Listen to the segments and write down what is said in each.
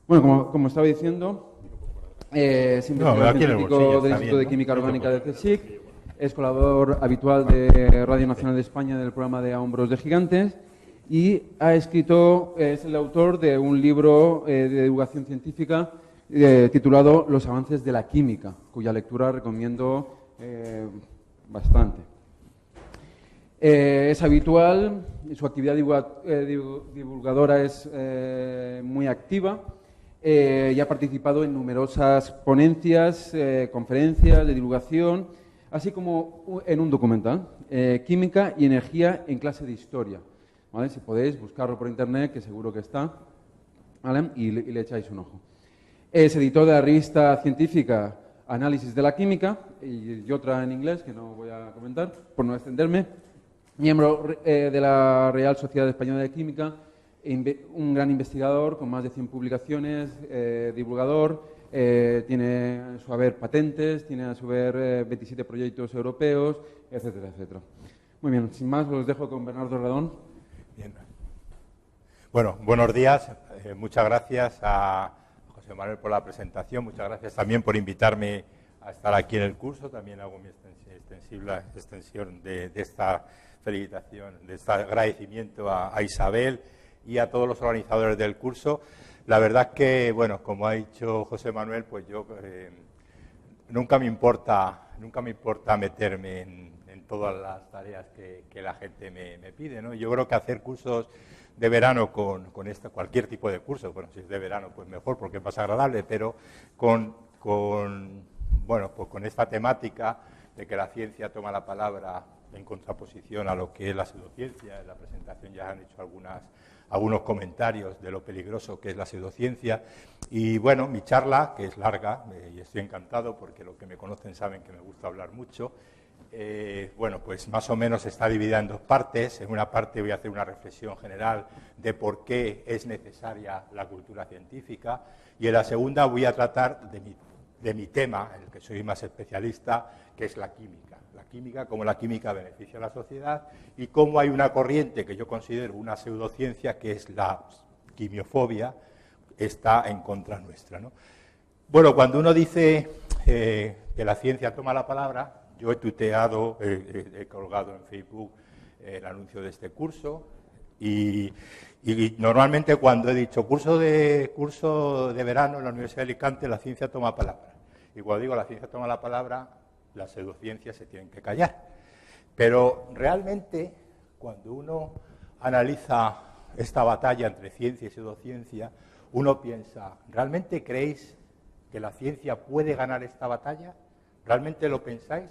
Bueno, como estaba diciendo, es investigador científico del Instituto de Química Orgánica de CSIC, es colaborador habitual de Radio Nacional de España del programa de A Hombros de Gigantes y es el autor de un libro de divulgación científica titulado Los avances de la química, cuya lectura recomiendo bastante. Es habitual, su actividad divulgadora es muy activa y ha participado en numerosas ponencias, conferencias de divulgación, así como en un documental, Química y Energía en clase de Historia. ¿Vale? Si podéis buscarlo por internet, que seguro que está, ¿vale? y le echáis un ojo. Es editor de la revista científica Análisis de la Química y otra en inglés, que no voy a comentar por no extenderme. Miembro de la Real Sociedad Española de Química, un gran investigador con más de 100 publicaciones, divulgador, tiene a su haber patentes, tiene a su haber 27 proyectos europeos, etcétera, etcétera. Muy bien, sin más, os dejo con Bernardo Redón. Bien. Bueno, buenos días. Muchas gracias a José Manuel por la presentación. Muchas gracias también por invitarme a estar aquí en el curso. También hago mi extensión de esta felicitación, de este agradecimiento a Isabel y a todos los organizadores del curso. La verdad que, bueno, como ha dicho José Manuel, pues yo nunca me importa meterme en todas las tareas que la gente me pide, ¿no? Yo creo que hacer cursos de verano con cualquier tipo de curso, bueno, si es de verano pues mejor porque es más agradable, pero con esta temática de que la ciencia toma la palabra en contraposición a lo que es la pseudociencia. En la presentación ya han hecho algunos comentarios de lo peligroso que es la pseudociencia. Y bueno, mi charla, que es larga, y estoy encantado porque los que me conocen saben que me gusta hablar mucho, pues más o menos está dividida en dos partes. En una parte voy a hacer una reflexión general de por qué es necesaria la cultura científica, y en la segunda voy a tratar de mi tema, en el que soy más especialista, que es la química. La química, cómo la química beneficia a la sociedad y cómo hay una corriente que yo considero una pseudociencia, que es la quimiofobia, está en contra nuestra, ¿no? Bueno, cuando uno dice que la ciencia toma la palabra, yo he tuiteado, he colgado en Facebook el anuncio de este curso y normalmente cuando he dicho curso de verano en la Universidad de Alicante, la ciencia toma palabra. Y cuando digo la ciencia toma la palabra, las pseudociencias se tienen que callar. Pero realmente, cuando uno analiza esta batalla entre ciencia y pseudociencia, uno piensa, ¿realmente creéis que la ciencia puede ganar esta batalla? ¿Realmente lo pensáis?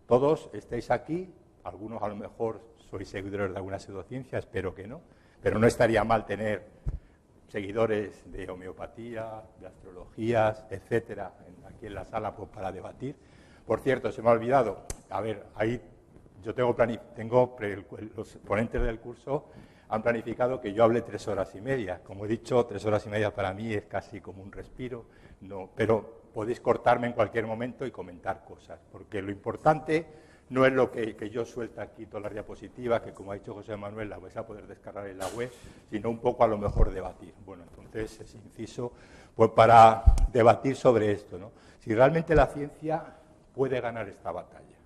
Todos estáis aquí, algunos a lo mejor sois seguidores de alguna pseudociencia, espero que no, pero no estaría mal tener seguidores de homeopatía, de astrologías, etcétera, aquí en la sala pues, para debatir. Por cierto, se me ha olvidado, a ver, ahí yo los ponentes del curso han planificado que yo hable 3 horas y media. Como he dicho, 3 horas y media para mí es casi como un respiro, no, pero podéis cortarme en cualquier momento y comentar cosas, porque lo importante no es lo que yo suelta aquí todas las diapositivas, que como ha dicho José Manuel, las vais a poder descargar en la web, sino un poco a lo mejor debatir. Bueno, entonces es inciso pues para debatir sobre esto, ¿no? Si realmente la ciencia puede ganar esta batalla.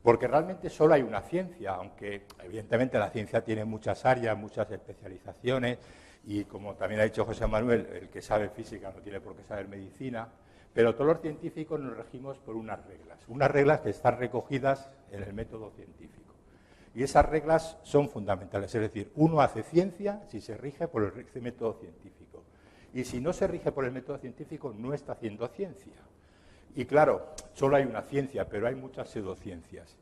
Porque realmente solo hay una ciencia, aunque evidentemente la ciencia tiene muchas áreas, muchas especializaciones, y como también ha dicho José Manuel, el que sabe física no tiene por qué saber medicina, pero todos los científicos nos regimos por unas reglas que están recogidas en el método científico. Y esas reglas son fundamentales, es decir, uno hace ciencia si se rige por el método científico. Y si no se rige por el método científico, no está haciendo ciencia. Y claro, solo hay una ciencia, pero hay muchas pseudociencias,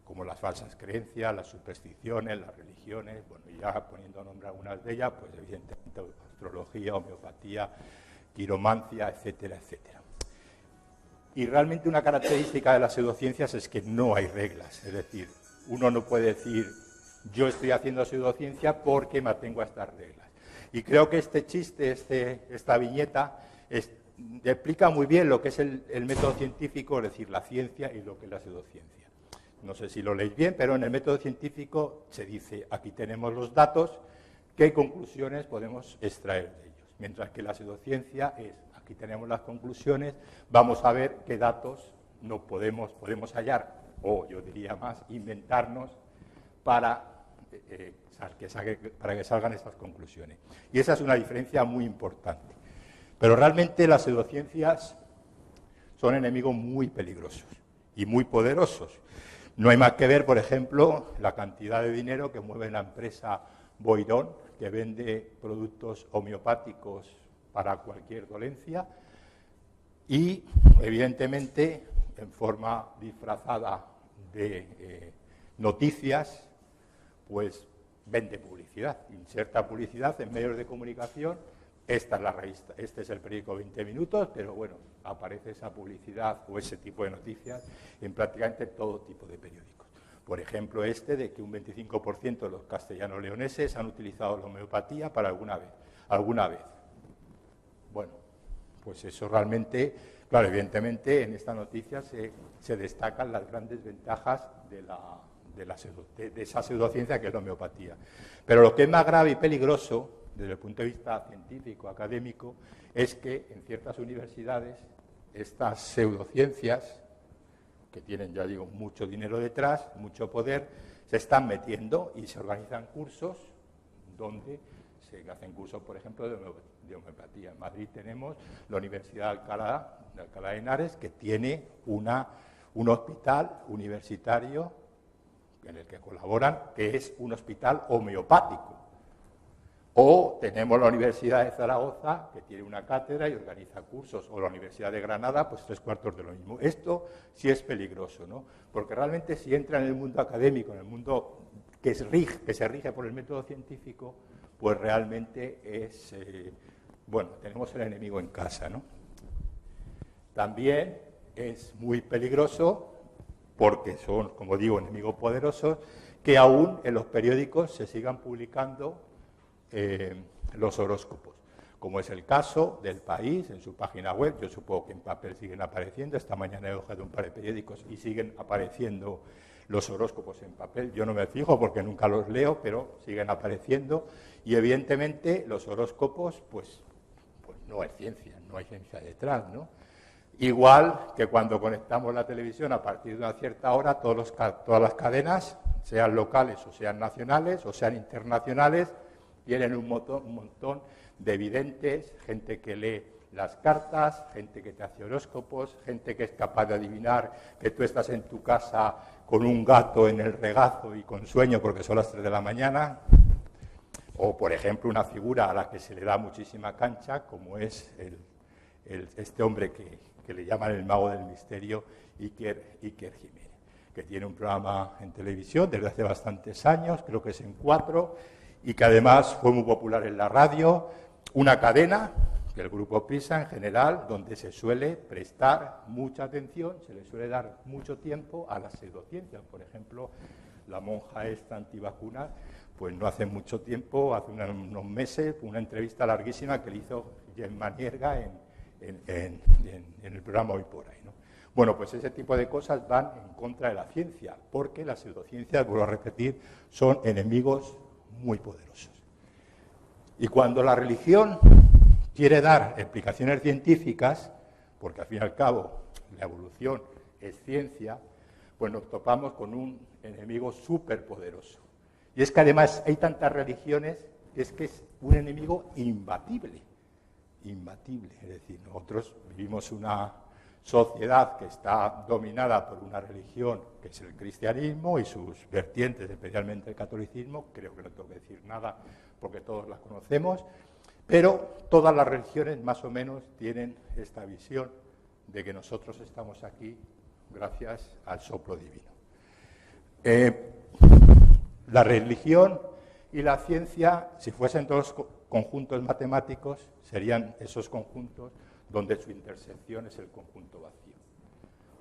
como las falsas creencias, las supersticiones, las religiones, bueno, y ya poniendo nombre a algunas de ellas, pues evidentemente astrología, homeopatía, quiromancia, etcétera, etcétera. Y realmente una característica de las pseudociencias es que no hay reglas, es decir, uno no puede decir yo estoy haciendo pseudociencia porque me atengo a estas reglas. Y creo que este chiste, esta viñeta, explica muy bien lo que es el método científico, es decir, la ciencia y lo que es la pseudociencia. No sé si lo leéis bien, pero en el método científico se dice, aquí tenemos los datos, ¿qué conclusiones podemos extraer de ellos? Mientras que la pseudociencia es, aquí tenemos las conclusiones, vamos a ver qué datos no podemos hallar, o yo diría más, inventarnos para que salgan estas conclusiones. Y esa es una diferencia muy importante. Pero realmente las pseudociencias son enemigos muy peligrosos y muy poderosos. No hay más que ver, por ejemplo, la cantidad de dinero que mueve la empresa Boirón, que vende productos homeopáticos para cualquier dolencia y, evidentemente, en forma disfrazada de noticias, pues vende publicidad, inserta publicidad en medios de comunicación. Esta es la revista, este es el periódico 20 Minutos, pero bueno, aparece esa publicidad o ese tipo de noticias en prácticamente todo tipo de periódicos. Por ejemplo, de que un 25% de los castellanos leoneses han utilizado la homeopatía para alguna vez. Bueno, pues eso realmente, claro, evidentemente en esta noticia se destacan las grandes ventajas de esa pseudociencia que es la homeopatía. Pero lo que es más grave y peligroso, desde el punto de vista científico, académico, es que en ciertas universidades estas pseudociencias, que tienen, ya digo, mucho dinero detrás, mucho poder, se están metiendo y se organizan cursos donde se hacen cursos, por ejemplo, de homeopatía. En Madrid tenemos la Universidad de Alcalá de Henares, que tiene un hospital universitario en el que colaboran, que es un hospital homeopático. O tenemos la Universidad de Zaragoza, que tiene una cátedra y organiza cursos, o la Universidad de Granada, pues 3/4 de lo mismo. Esto sí es peligroso, ¿no? Porque realmente si entra en el mundo académico, en el mundo que se rige por el método científico, pues realmente es, tenemos el enemigo en casa, ¿no? También es muy peligroso, porque son, como digo, enemigos poderosos, que aún en los periódicos se sigan publicando los horóscopos, como es el caso del País en su página web. Yo supongo que en papel siguen apareciendo. Esta mañana he hojeado un par de periódicos y siguen apareciendo los horóscopos en papel. Yo no me fijo porque nunca los leo, pero siguen apareciendo. Y evidentemente los horóscopos, pues no es ciencia, no hay ciencia detrás, ¿no? Igual que cuando conectamos la televisión a partir de una cierta hora, todas las cadenas, sean locales o sean nacionales o sean internacionales, tienen un montón de videntes, gente que lee las cartas, gente que te hace horóscopos, gente que es capaz de adivinar que tú estás en tu casa con un gato en el regazo y con sueño porque son las 3 de la mañana. O, por ejemplo, una figura a la que se le da muchísima cancha, como es este hombre que le llaman el mago del misterio, Iker Jiménez, que tiene un programa en televisión desde hace bastantes años, creo que es en 4, y que además fue muy popular en la radio, una cadena, que el Grupo Prisa en general, donde se suele prestar mucha atención, se le suele dar mucho tiempo a las pseudociencias. Por ejemplo, la monja esta antivacuna, pues no hace mucho tiempo, hace unos meses, una entrevista larguísima que le hizo Gemma Nierga en el programa Hoy por Ahí, ¿no? Bueno, pues ese tipo de cosas van en contra de la ciencia, porque las pseudociencias, vuelvo a repetir, son enemigos muy poderosos. Y cuando la religión quiere dar explicaciones científicas, porque al fin y al cabo la evolución es ciencia, pues nos topamos con un enemigo superpoderoso. Y es que además hay tantas religiones que es un enemigo imbatible. Es decir, nosotros vivimos una sociedad que está dominada por una religión que es el cristianismo y sus vertientes, especialmente el catolicismo. Creo que no tengo que decir nada porque todos las conocemos, pero todas las religiones más o menos tienen esta visión de que nosotros estamos aquí gracias al soplo divino. La religión y la ciencia, si fuesen dos conjuntos matemáticos, serían esos conjuntos donde su intersección es el conjunto vacío.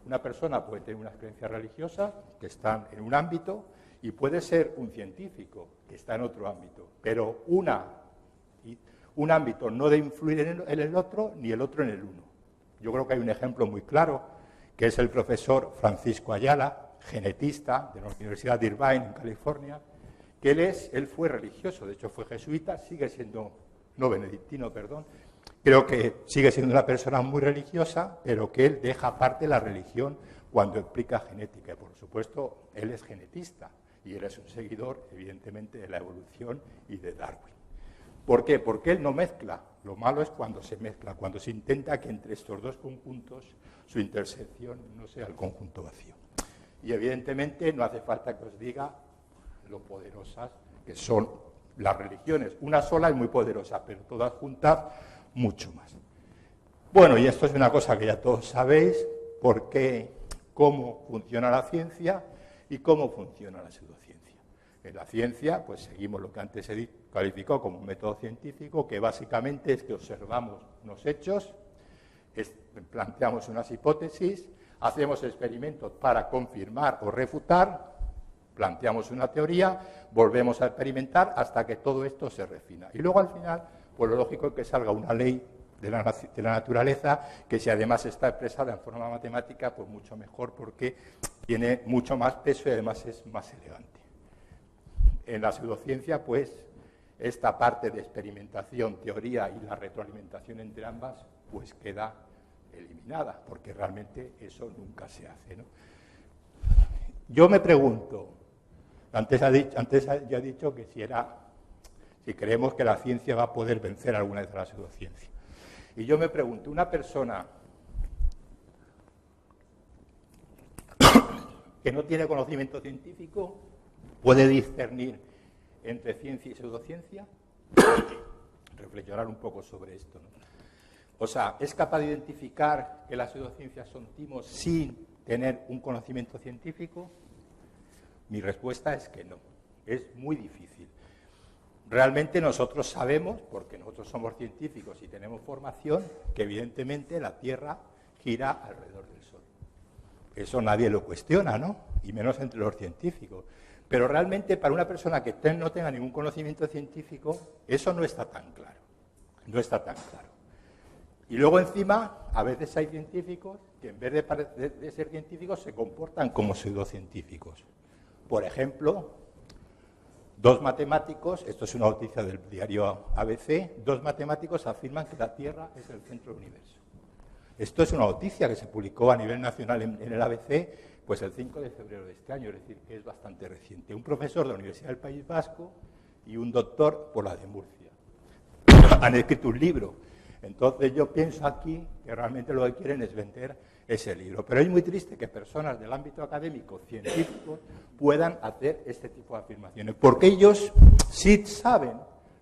Una persona puede tener unas creencias religiosas que están en un ámbito y puede ser un científico que está en otro ámbito, pero un ámbito no debe influir en el otro ni el otro en el uno. Yo creo que hay un ejemplo muy claro, que es el profesor Francisco Ayala, genetista de la Universidad de Irvine, en California, que él fue religioso, de hecho fue jesuita, sigue siendo no benedictino, perdón, creo que sigue siendo una persona muy religiosa, pero que él deja aparte la religión cuando explica genética. Y por supuesto, él es genetista y él es un seguidor, evidentemente, de la evolución y de Darwin. ¿Por qué? Porque él no mezcla. Lo malo es cuando se mezcla, cuando se intenta que entre estos dos conjuntos su intersección no sea el conjunto vacío. Y evidentemente no hace falta que os diga lo poderosas que son las religiones. Una sola es muy poderosa, pero todas juntas mucho más. Bueno, y esto es una cosa que ya todos sabéis, cómo funciona la ciencia y cómo funciona la pseudociencia. En la ciencia, pues seguimos lo que antes se calificó como un método científico, que básicamente es que observamos unos hechos, planteamos unas hipótesis, hacemos experimentos para confirmar o refutar, planteamos una teoría, volvemos a experimentar hasta que todo esto se refina. Y luego al final, pues lo lógico es que salga una ley de la naturaleza, que si además está expresada en forma matemática, pues mucho mejor, porque tiene mucho más peso y además es más elegante. En la pseudociencia, pues, esta parte de experimentación, teoría y la retroalimentación entre ambas, pues queda eliminada, porque realmente eso nunca se hace, ¿no? Yo me pregunto, antes ya he dicho que si creemos que la ciencia va a poder vencer alguna vez a la pseudociencia. Y yo me pregunto, una persona que no tiene conocimiento científico, ¿puede discernir entre ciencia y pseudociencia? Reflexionar un poco sobre esto, ¿no? O sea, ¿es capaz de identificar que las pseudociencias son timos sin tener un conocimiento científico? Mi respuesta es que no, es muy difícil. Realmente nosotros sabemos, porque nosotros somos científicos y tenemos formación, que evidentemente la Tierra gira alrededor del Sol. Eso nadie lo cuestiona, ¿no? Y menos entre los científicos. Pero realmente para una persona que no tenga ningún conocimiento científico, eso no está tan claro. No está tan claro. Y luego encima, a veces hay científicos que en vez de ser científicos se comportan como pseudocientíficos. Por ejemplo, dos matemáticos, esto es una noticia del diario ABC, dos matemáticos afirman que la Tierra es el centro del universo. Esto es una noticia que se publicó a nivel nacional en el ABC, pues el 5 de febrero de este año, es decir, que es bastante reciente. Un profesor de la Universidad del País Vasco y un doctor por la de Murcia han escrito un libro. Entonces yo pienso aquí que realmente lo que quieren es vender ese libro. Pero es muy triste que personas del ámbito académico, científico, puedan hacer este tipo de afirmaciones. Porque ellos sí saben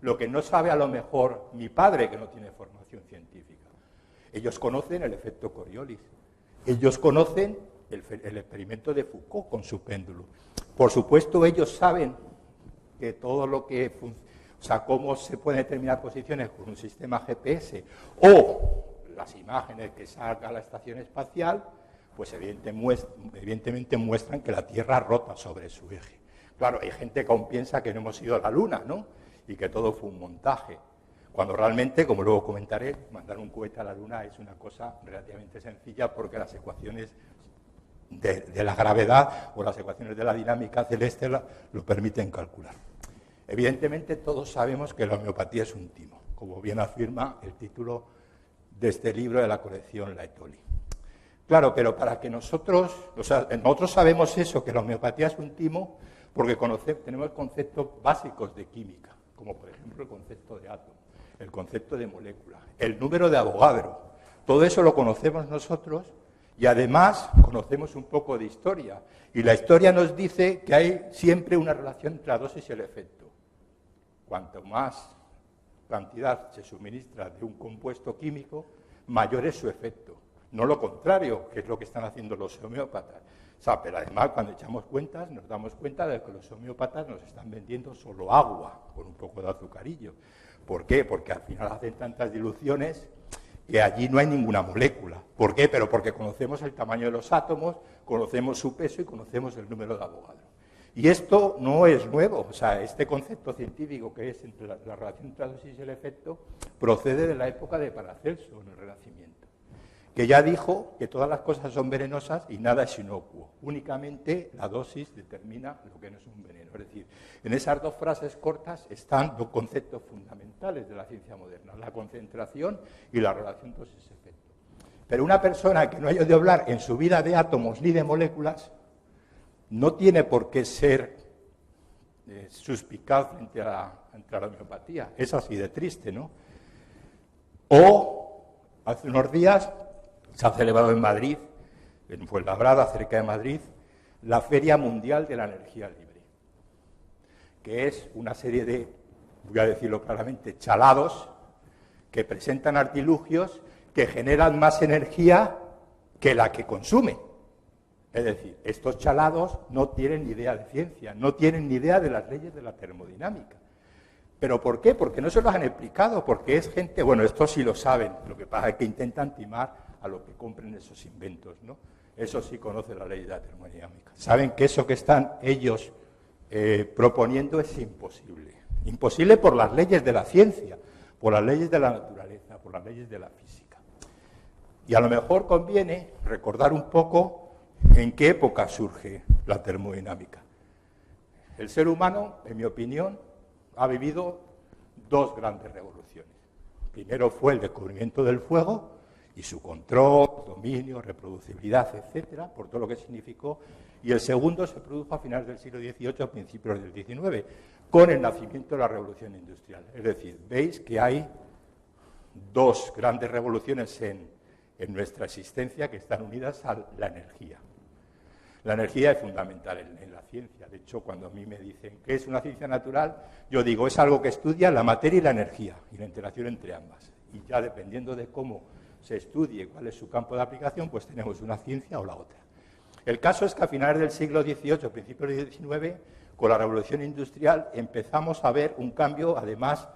lo que no sabe a lo mejor mi padre, que no tiene formación científica. Ellos conocen el efecto Coriolis. Ellos conocen el experimento de Foucault con su péndulo. Por supuesto, ellos saben que todo lo que o sea, cómo se pueden determinar posiciones con un sistema GPS o las imágenes que saca la estación espacial, pues evidentemente muestran que la Tierra rota sobre su eje. Claro, hay gente que aún piensa que no hemos ido a la Luna, ¿no? Y que todo fue un montaje. Cuando realmente, como luego comentaré, mandar un cohete a la Luna es una cosa relativamente sencilla porque las ecuaciones de la gravedad o las ecuaciones de la dinámica celeste lo permiten calcular. Evidentemente todos sabemos que la homeopatía es un timo, como bien afirma el título de este libro de la colección Laetoli. Claro, pero para que nosotros sabemos eso, que la homeopatía es un timo, porque tenemos conceptos básicos de química, como por ejemplo el concepto de átomo, el concepto de molécula, el número de Avogadro. Todo eso lo conocemos nosotros y además conocemos un poco de historia. Y la historia nos dice que hay siempre una relación entre la dosis y el efecto. Cuanto más cantidad se suministra de un compuesto químico, mayor es su efecto. No lo contrario, que es lo que están haciendo los homeópatas. O sea, pero además, cuando echamos cuentas, nos damos cuenta de que los homeópatas nos están vendiendo solo agua, con un poco de azucarillo. ¿Por qué? Porque al final hacen tantas diluciones que allí no hay ninguna molécula. ¿Por qué? Pero porque conocemos el tamaño de los átomos, conocemos su peso y conocemos el número de Avogadro. Y esto no es nuevo, o sea, este concepto científico que es entre la relación entre la dosis y el efecto procede de la época de Paracelso, en el Renacimiento. que ya dijo que todas las cosas son venenosas y nada es inocuo. Únicamente la dosis determina lo que no es un veneno. Es decir, en esas dos frases cortas están los conceptos fundamentales de la ciencia moderna, la concentración y la relación dosis-efecto. Pero una persona que no haya oído hablar en su vida de átomos ni de moléculas no tiene por qué ser suspicaz frente a la homeopatía. Es así de triste, ¿no? O, hace unos días, se ha celebrado en Madrid, en Fuenlabrada, cerca de Madrid, la Feria Mundial de la Energía Libre, que es una serie de, voy a decirlo claramente, chalados que presentan artilugios que generan más energía que la que consume. Es decir, estos chalados no tienen ni idea de ciencia, no tienen ni idea de las leyes de la termodinámica. ¿Pero por qué? Porque no se los han explicado, porque es gente, bueno, estos sí lo saben, lo que pasa es que intentan timar a los que compren esos inventos, ¿no? Eso sí conoce la ley de la termodinámica. Saben que eso que están ellos proponiendo es imposible. Imposible por las leyes de la ciencia, por las leyes de la naturaleza, por las leyes de la física. Y a lo mejor conviene recordar un poco en qué época surge la termodinámica. El ser humano, en mi opinión, ha vivido dos grandes revoluciones. Primero fue el descubrimiento del fuego y su control, dominio, reproducibilidad, etcétera, por todo lo que significó. Y el segundo se produjo a finales del siglo XVIII, a principios del XIX, con el nacimiento de la revolución industrial. Es decir, veis que hay dos grandes revoluciones en nuestra existencia que están unidas a la energía. La energía es fundamental en la ciencia. De hecho, cuando a mí me dicen ¿qué es una ciencia natural?, yo digo, es algo que estudia la materia y la energía, y la interacción entre ambas. Y ya dependiendo de cómo se estudie cuál es su campo de aplicación, pues tenemos una ciencia o la otra. El caso es que a finales del siglo XVIII, principios del XIX, con la revolución industrial, empezamos a ver un cambio, además,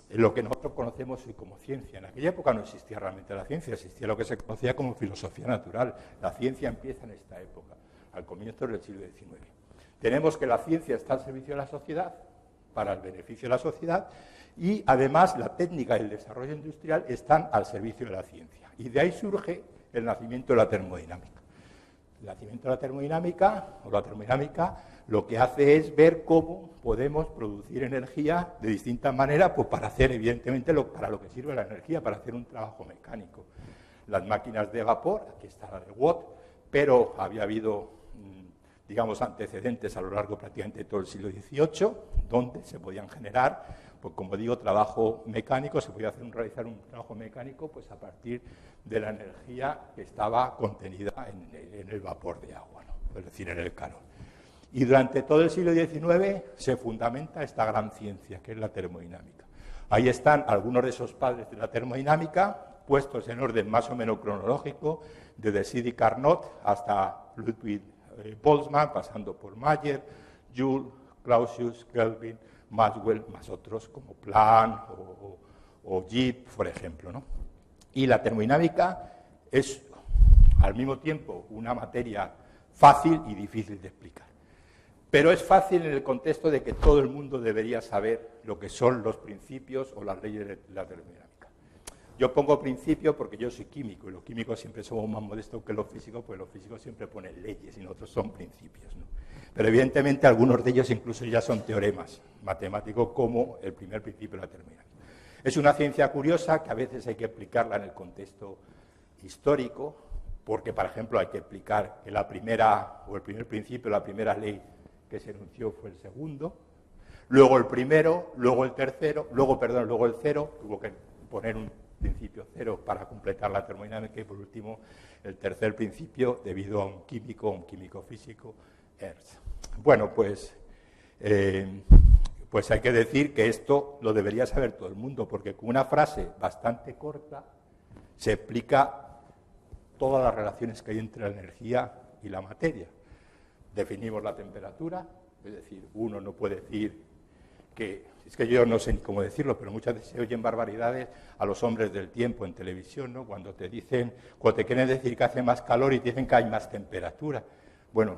en lo que nosotros conocemos hoy como ciencia. En aquella época no existía realmente la ciencia, existía lo que se conocía como filosofía natural. La ciencia empieza en esta época, al comienzo del siglo XIX. Tenemos que la ciencia está al servicio de la sociedad, para el beneficio de la sociedad, y además la técnica y el desarrollo industrial están al servicio de la ciencia. Y de ahí surge el nacimiento de la termodinámica. El nacimiento de la termodinámica lo que hace es ver cómo podemos producir energía de distintas maneras, pues para hacer, evidentemente, para lo que sirve la energía, para hacer un trabajo mecánico. Las máquinas de vapor, aquí está la de Watt, pero había habido, digamos, antecedentes a lo largo prácticamente de todo el siglo XVIII, donde se podían generar, pues como digo, trabajo mecánico, se podía realizar un trabajo mecánico pues a partir de la energía que estaba contenida en el vapor de agua, ¿no? Es decir, en el calor. Y durante todo el siglo XIX se fundamenta esta gran ciencia, que es la termodinámica. Ahí están algunos de esos padres de la termodinámica, puestos en orden más o menos cronológico, desde Sidi Carnot hasta Ludwig Boltzmann, pasando por Mayer, Joule, Clausius, Kelvin, Maxwell, más otros como Planck o Gibbs, por ejemplo, ¿no? Y la termodinámica es, al mismo tiempo, una materia fácil y difícil de explicar. Pero es fácil en el contexto de que todo el mundo debería saber lo que son los principios o las leyes de la termodinámica. Yo pongo principio porque yo soy químico, y los químicos siempre somos más modestos que los físicos, pues los físicos siempre ponen leyes y nosotros son principios, ¿no? Pero evidentemente algunos de ellos incluso ya son teoremas matemáticos, como el primer principio de la termodinámica. Es una ciencia curiosa que a veces hay que explicarla en el contexto histórico, porque, por ejemplo, hay que explicar que el primer principio, la primera ley que se enunció fue el segundo, luego el primero, luego el tercero, luego el cero, tuvo que poner un principio cero para completar la termodinámica, y por último el tercer principio debido a un químico físico, Hertz. Bueno, pues hay que decir que esto lo debería saber todo el mundo, porque con una frase bastante corta se explica todas las relaciones que hay entre la energía y la materia. Definimos la temperatura, es decir, uno no puede decir que, es que yo no sé ni cómo decirlo, pero muchas veces se oyen barbaridades a los hombres del tiempo en televisión, ¿no? Cuando te quieren decir que hace más calor y te dicen que hay más temperatura. Bueno,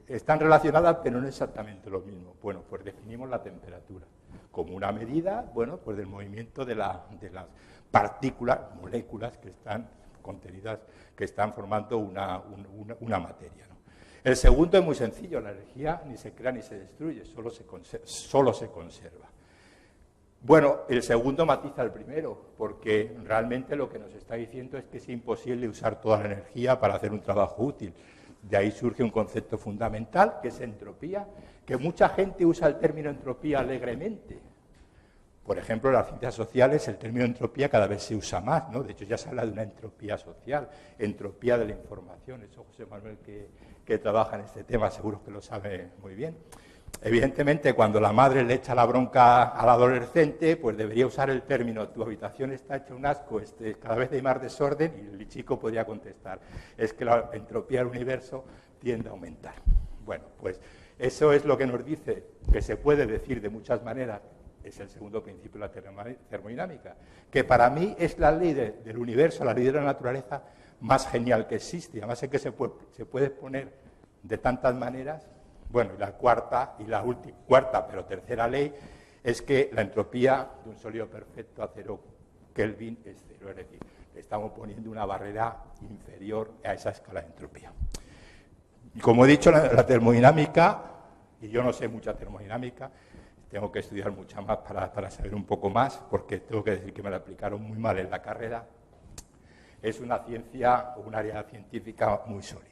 están relacionadas, pero no exactamente lo mismo. Bueno, pues definimos la temperatura como una medida, bueno, pues del movimiento de las partículas, moléculas que están contenidas que están formando una materia, ¿no? El segundo es muy sencillo, la energía ni se crea ni se destruye, solo se conserva. Bueno, el segundo matiza al primero, porque realmente lo que nos está diciendo es que es imposible usar toda la energía para hacer un trabajo útil. De ahí surge un concepto fundamental, que es entropía, que mucha gente usa el término entropía alegremente. Por ejemplo, en las ciencias sociales el término entropía cada vez se usa más, ¿no? De hecho, ya se habla de una entropía social, entropía de la información. Eso José Manuel, que trabaja en este tema, seguro que lo sabe muy bien. Evidentemente, cuando la madre le echa la bronca al adolescente, pues debería usar el término tu habitación está hecha un asco, cada vez hay más desorden, y el chico podría contestar, es que la entropía del universo tiende a aumentar. Bueno, pues eso es lo que nos dice que se puede decir de muchas maneras, es el segundo principio de la termodinámica, que para mí es la ley del universo, la ley de la naturaleza más genial que existe, además es que se puede exponer de tantas maneras. Bueno, y la cuarta, pero tercera ley, es que la entropía de un sólido perfecto a 0 Kelvin es cero, es decir, le estamos poniendo una barrera inferior a esa escala de entropía. Como he dicho, la termodinámica, y yo no sé mucha termodinámica, tengo que estudiar mucha más para saber un poco más, porque tengo que decir que me la aplicaron muy mal en la carrera, es una ciencia, un área científica muy sólida.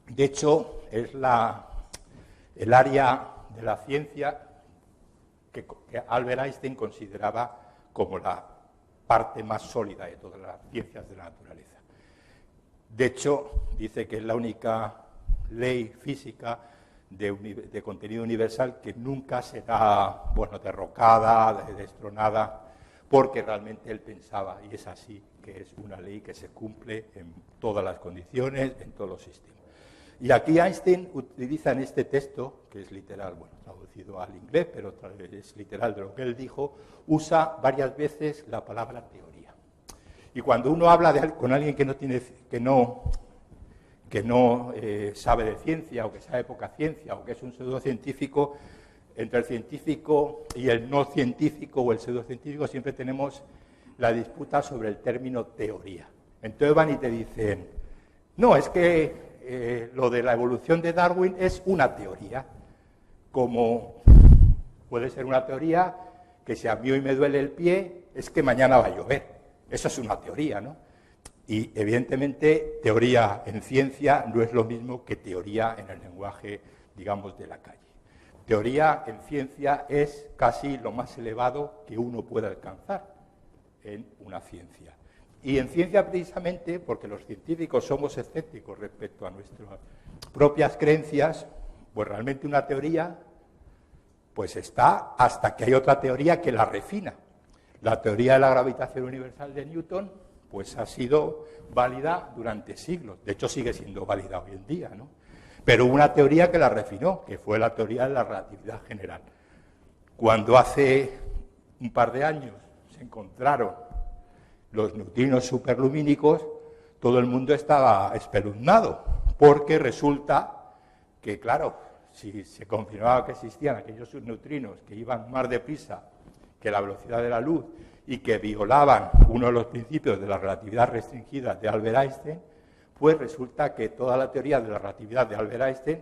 De hecho, es el área de la ciencia que Albert Einstein consideraba como la parte más sólida de todas las ciencias de la naturaleza. De hecho, dice que es la única ley física de contenido universal que nunca será, bueno, derrocada, destronada, porque realmente él pensaba, y es así, que es una ley que se cumple en todas las condiciones, en todos los sistemas. Y aquí Einstein utiliza en este texto, que es literal, bueno, traducido al inglés, pero es literal de lo que él dijo, usa varias veces la palabra teoría. Y cuando uno habla con alguien que no sabe de ciencia, o que sabe poca ciencia, o que es un pseudocientífico, entre el científico y el no científico o el pseudocientífico siempre tenemos la disputa sobre el término teoría. Entonces van y te dicen, no, es que lo de la evolución de Darwin es una teoría, como puede ser una teoría que si a mí hoy me duele el pie, es que mañana va a llover. Eso es una teoría, ¿no? Y evidentemente teoría en ciencia no es lo mismo que teoría en el lenguaje, digamos, de la calle. Teoría en ciencia es casi lo más elevado que uno puede alcanzar en una ciencia. Y en ciencia precisamente, porque los científicos somos escépticos respecto a nuestras propias creencias, pues realmente una teoría pues está hasta que hay otra teoría que la refina. La teoría de la gravitación universal de Newton pues ha sido válida durante siglos, de hecho sigue siendo válida hoy en día, ¿no? Pero hubo una teoría que la refinó, que fue la teoría de la relatividad general. Cuando hace un par de años se encontraron los neutrinos superlumínicos, todo el mundo estaba espeluznado, porque resulta que, claro, si se confirmaba que existían aquellos neutrinos que iban más deprisa que la velocidad de la luz y que violaban uno de los principios de la relatividad restringida de Albert Einstein, pues resulta que toda la teoría de la relatividad de Albert Einstein,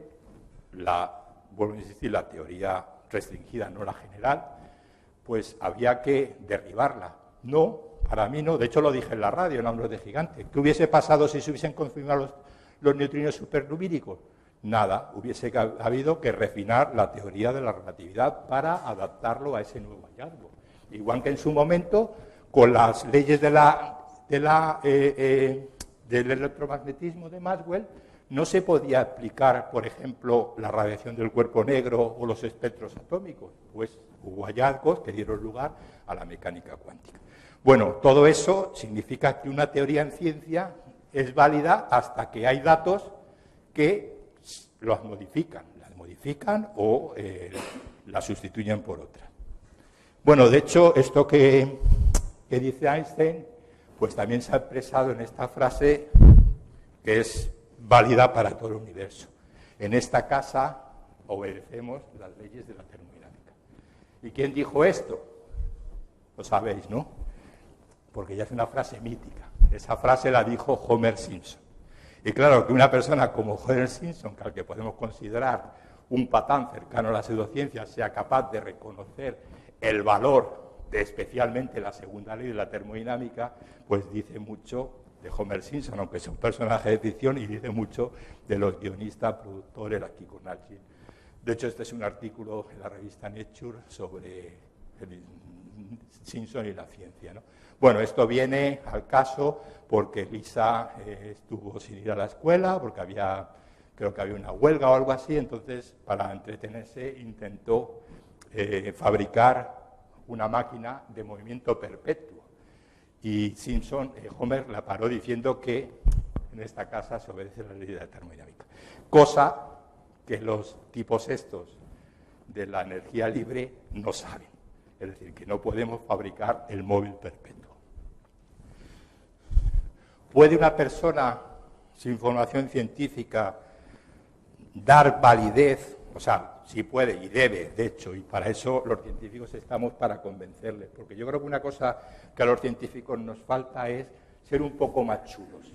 vuelvo a insistir, la teoría restringida, no la general, pues había que derribarla. No, para mí no, de hecho lo dije en la radio, en Hombros de Gigante. ¿Qué hubiese pasado si se hubiesen confirmado los neutrinos superlumínicos? Nada, hubiese habido que refinar la teoría de la relatividad para adaptarlo a ese nuevo hallazgo. Igual que en su momento, con las leyes del electromagnetismo de Maxwell, no se podía aplicar, por ejemplo, la radiación del cuerpo negro o los espectros atómicos, pues hubo hallazgos que dieron lugar a la mecánica cuántica. Bueno, todo eso significa que una teoría en ciencia es válida hasta que hay datos que las modifican o la sustituyen por otra. Bueno, de hecho, esto que dice Einstein, pues también se ha expresado en esta frase que es válida para todo el universo. En esta casa obedecemos las leyes de la termodinámica. ¿Y quién dijo esto? Lo sabéis, ¿no? Porque ya es una frase mítica. Esa frase la dijo Homer Simpson. Y claro, que una persona como Homer Simpson, que al que podemos considerar un patán cercano a la pseudociencia, sea capaz de reconocer el valor de especialmente la segunda ley de la termodinámica, pues dice mucho de Homer Simpson, aunque es un personaje de ficción, y dice mucho de los guionistas, productores, aquí con Archie. De hecho, este es un artículo en la revista Nature sobre Simpson y la ciencia, ¿no? Bueno, esto viene al caso porque Lisa estuvo sin ir a la escuela, porque creo que había una huelga o algo así, entonces para entretenerse intentó fabricar una máquina de movimiento perpetuo. Y Homer la paró diciendo que en esta casa se obedece la ley de la termodinámica. Cosa que los tipos estos de la energía libre no saben. Es decir, que no podemos fabricar el móvil perpetuo. ¿Puede una persona sin formación científica dar validez? O sea, sí puede y debe, de hecho, y para eso los científicos estamos para convencerles. Porque yo creo que una cosa que a los científicos nos falta es ser un poco más chulos,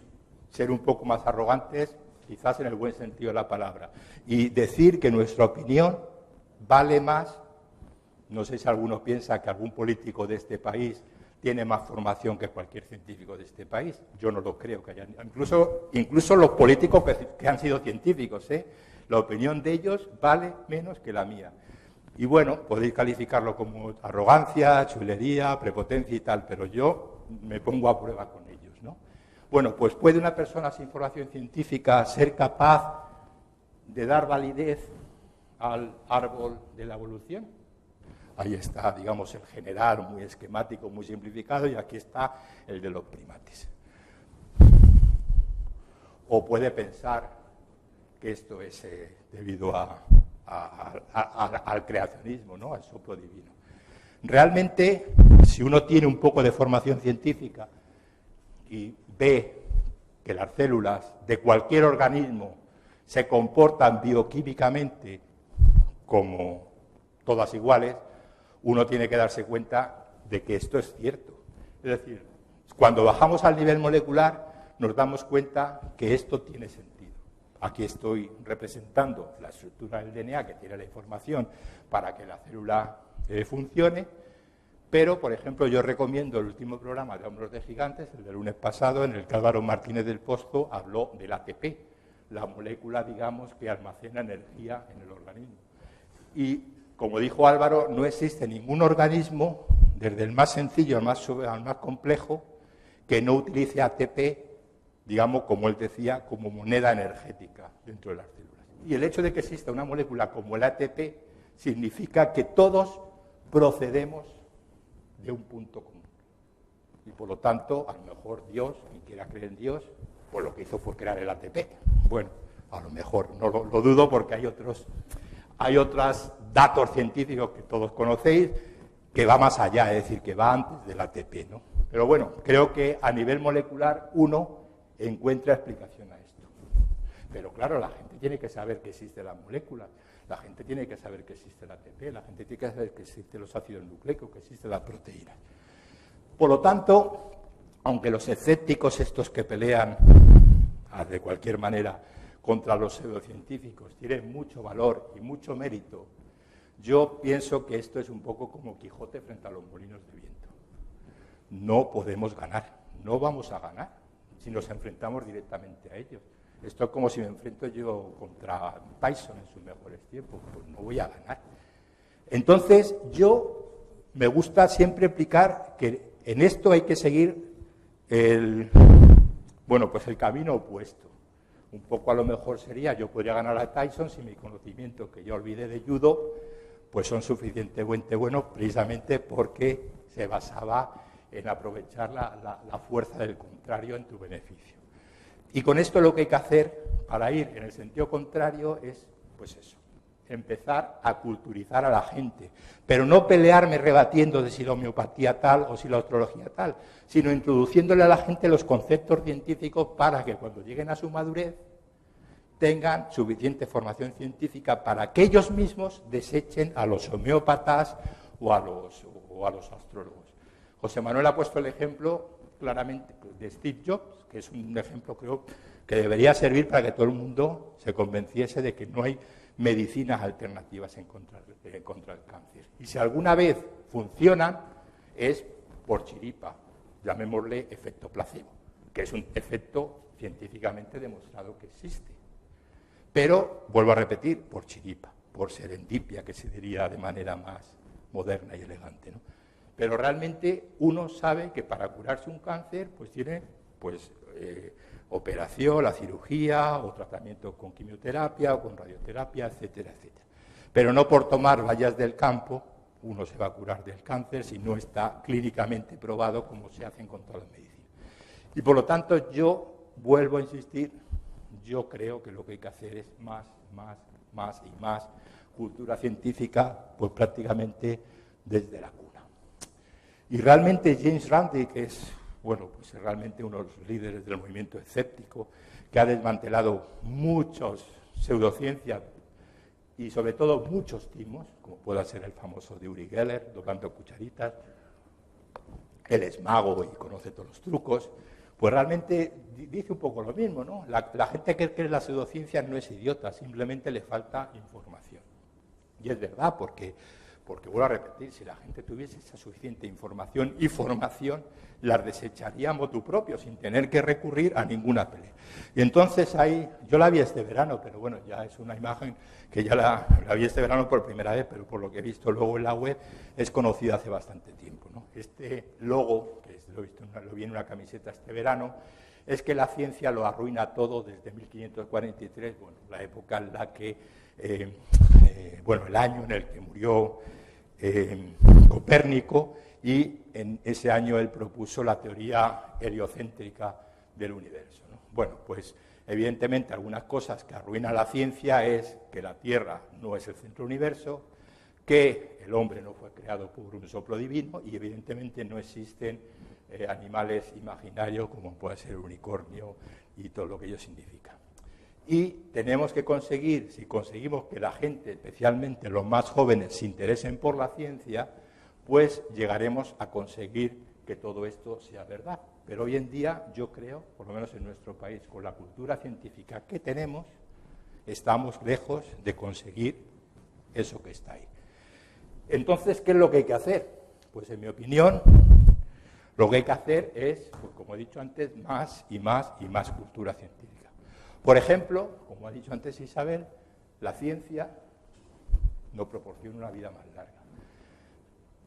ser un poco más arrogantes, quizás en el buen sentido de la palabra, y decir que nuestra opinión vale más. No sé si alguno piensa que algún político de este país tiene más formación que cualquier científico de este país. Yo no lo creo que haya. Incluso los políticos que han sido científicos, la opinión de ellos vale menos que la mía. Y bueno, podéis calificarlo como arrogancia, chulería, prepotencia y tal, pero yo me pongo a prueba con ellos, ¿no? Bueno, pues ¿puede una persona sin formación científica ser capaz de dar validez al árbol de la evolución? Ahí está, digamos, el general, muy esquemático, muy simplificado, y aquí está el de los primates. O puede pensar que esto es debido al creacionismo, ¿no?, al soplo divino. Realmente, si uno tiene un poco de formación científica y ve que las células de cualquier organismo se comportan bioquímicamente como todas iguales, uno tiene que darse cuenta de que esto es cierto. Es decir, cuando bajamos al nivel molecular nos damos cuenta que esto tiene sentido. Aquí estoy representando la estructura del DNA que tiene la información para que la célula funcione, pero, por ejemplo, yo recomiendo el último programa de Hombros de Gigantes, el del lunes pasado, en el que Álvaro Martínez del Pozo habló del ATP, la molécula, digamos, que almacena energía en el organismo. Y como dijo Álvaro, no existe ningún organismo, desde el más sencillo al más complejo, que no utilice ATP, digamos, como él decía, como moneda energética dentro de las células. Y el hecho de que exista una molécula como el ATP significa que todos procedemos de un punto común. Y por lo tanto, a lo mejor Dios, quien quiera creer en Dios, pues lo que hizo fue crear el ATP. Bueno, a lo mejor, no lo dudo porque hay otros datos científicos que todos conocéis que va más allá, es decir, que va antes del ATP, ¿no? Pero bueno, creo que a nivel molecular uno encuentra explicación a esto. Pero claro, la gente tiene que saber que existe la molécula, la gente tiene que saber que existe el ATP, la gente tiene que saber que existen los ácidos nucleicos, que existen las proteínas. Por lo tanto, aunque los escépticos estos que pelean de cualquier manera contra los pseudocientíficos tienen mucho valor y mucho mérito, yo pienso que esto es un poco como Quijote frente a los molinos de viento. No podemos ganar, no vamos a ganar si nos enfrentamos directamente a ellos. Esto es como si me enfrento yo contra Tyson en sus mejores tiempos, pues no voy a ganar. Entonces, me gusta siempre explicar que en esto hay que seguir el camino opuesto. Un poco a lo mejor sería, yo podría ganar a Tyson si mi conocimiento que yo olvidé de judo, pues son suficientemente buenos precisamente porque se basaba en aprovechar la fuerza del contrario en tu beneficio. Y con esto lo que hay que hacer para ir en el sentido contrario es, pues eso, empezar a culturizar a la gente, pero no pelearme rebatiendo de si la homeopatía tal o si la astrología tal, sino introduciéndole a la gente los conceptos científicos para que cuando lleguen a su madurez tengan suficiente formación científica para que ellos mismos desechen a los homeópatas o a los astrólogos. José Manuel ha puesto el ejemplo claramente de Steve Jobs, que es un ejemplo, creo, que debería servir para que todo el mundo se convenciese de que no hay medicinas alternativas en contra del cáncer. Y si alguna vez funcionan, es por chiripa, llamémosle efecto placebo, que es un efecto científicamente demostrado que existe. Pero, vuelvo a repetir, por chiripa, por serendipia, que se diría de manera más moderna y elegante, ¿no? Pero realmente uno sabe que para curarse un cáncer, pues tiene operación, la cirugía, o tratamiento con quimioterapia, o con radioterapia, etcétera, etcétera. Pero no por tomar bayas del campo uno se va a curar del cáncer si no está clínicamente probado como se hacen con todas las medicinas. Y por lo tanto yo vuelvo a insistir, yo creo que lo que hay que hacer es más y más cultura científica, pues prácticamente desde la cuna. Y realmente James Randi, que es, bueno, pues realmente uno de los líderes del movimiento escéptico, que ha desmantelado muchas pseudociencias y sobre todo muchos timos, como pueda ser el famoso de Uri Geller, doblando cucharitas, él es mago y conoce todos los trucos, pues realmente dice un poco lo mismo, ¿no? La gente que cree en las pseudociencias no es idiota, simplemente le falta información. Y es verdad, porque vuelvo a repetir, si la gente tuviese esa suficiente información y formación, las desecharía a motu propio, sin tener que recurrir a ninguna pelea. Y entonces ahí, yo la vi este verano, pero bueno, ya es una imagen que ya la vi este verano por primera vez, pero por lo que he visto luego en la web, es conocida hace bastante tiempo, ¿no? Este logo, que lo vi en una camiseta este verano, es que la ciencia lo arruina todo desde 1543, bueno, la época en la que, el año en el que murió Copérnico, y en ese año él propuso la teoría heliocéntrica del universo, ¿no? Bueno, pues evidentemente algunas cosas que arruinan la ciencia es que la Tierra no es el centro del universo, que el hombre no fue creado por un soplo divino y evidentemente no existen animales imaginarios como puede ser el unicornio y todo lo que ello significa. Y tenemos que conseguir, si conseguimos que la gente, especialmente los más jóvenes, se interesen por la ciencia, pues llegaremos a conseguir que todo esto sea verdad. Pero hoy en día, yo creo, por lo menos en nuestro país, con la cultura científica que tenemos, estamos lejos de conseguir eso que está ahí. Entonces, ¿qué es lo que hay que hacer? Pues, en mi opinión, lo que hay que hacer es, pues, como he dicho antes, más y más y más cultura científica. Por ejemplo, como ha dicho antes Isabel, la ciencia nos proporciona una vida más larga.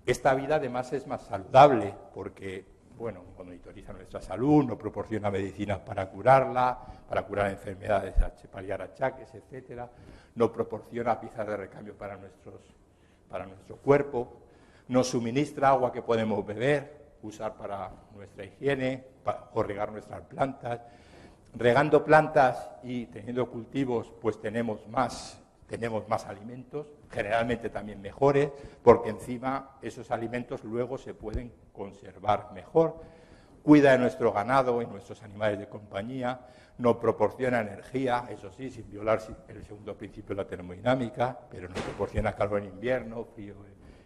Esta vida además es más saludable porque, bueno, monitoriza nuestra salud, nos proporciona medicinas para curarla, para curar enfermedades, paliar achaques, etcétera. Nos proporciona piezas de recambio para nuestro cuerpo, nos suministra agua que podemos beber, usar para nuestra higiene o regar nuestras plantas. Regando plantas y teniendo cultivos, pues tenemos más alimentos, generalmente también mejores, porque encima esos alimentos luego se pueden conservar mejor. Cuida de nuestro ganado y nuestros animales de compañía, nos proporciona energía, eso sí, sin violar el segundo principio de la termodinámica, pero nos proporciona calor en invierno, frío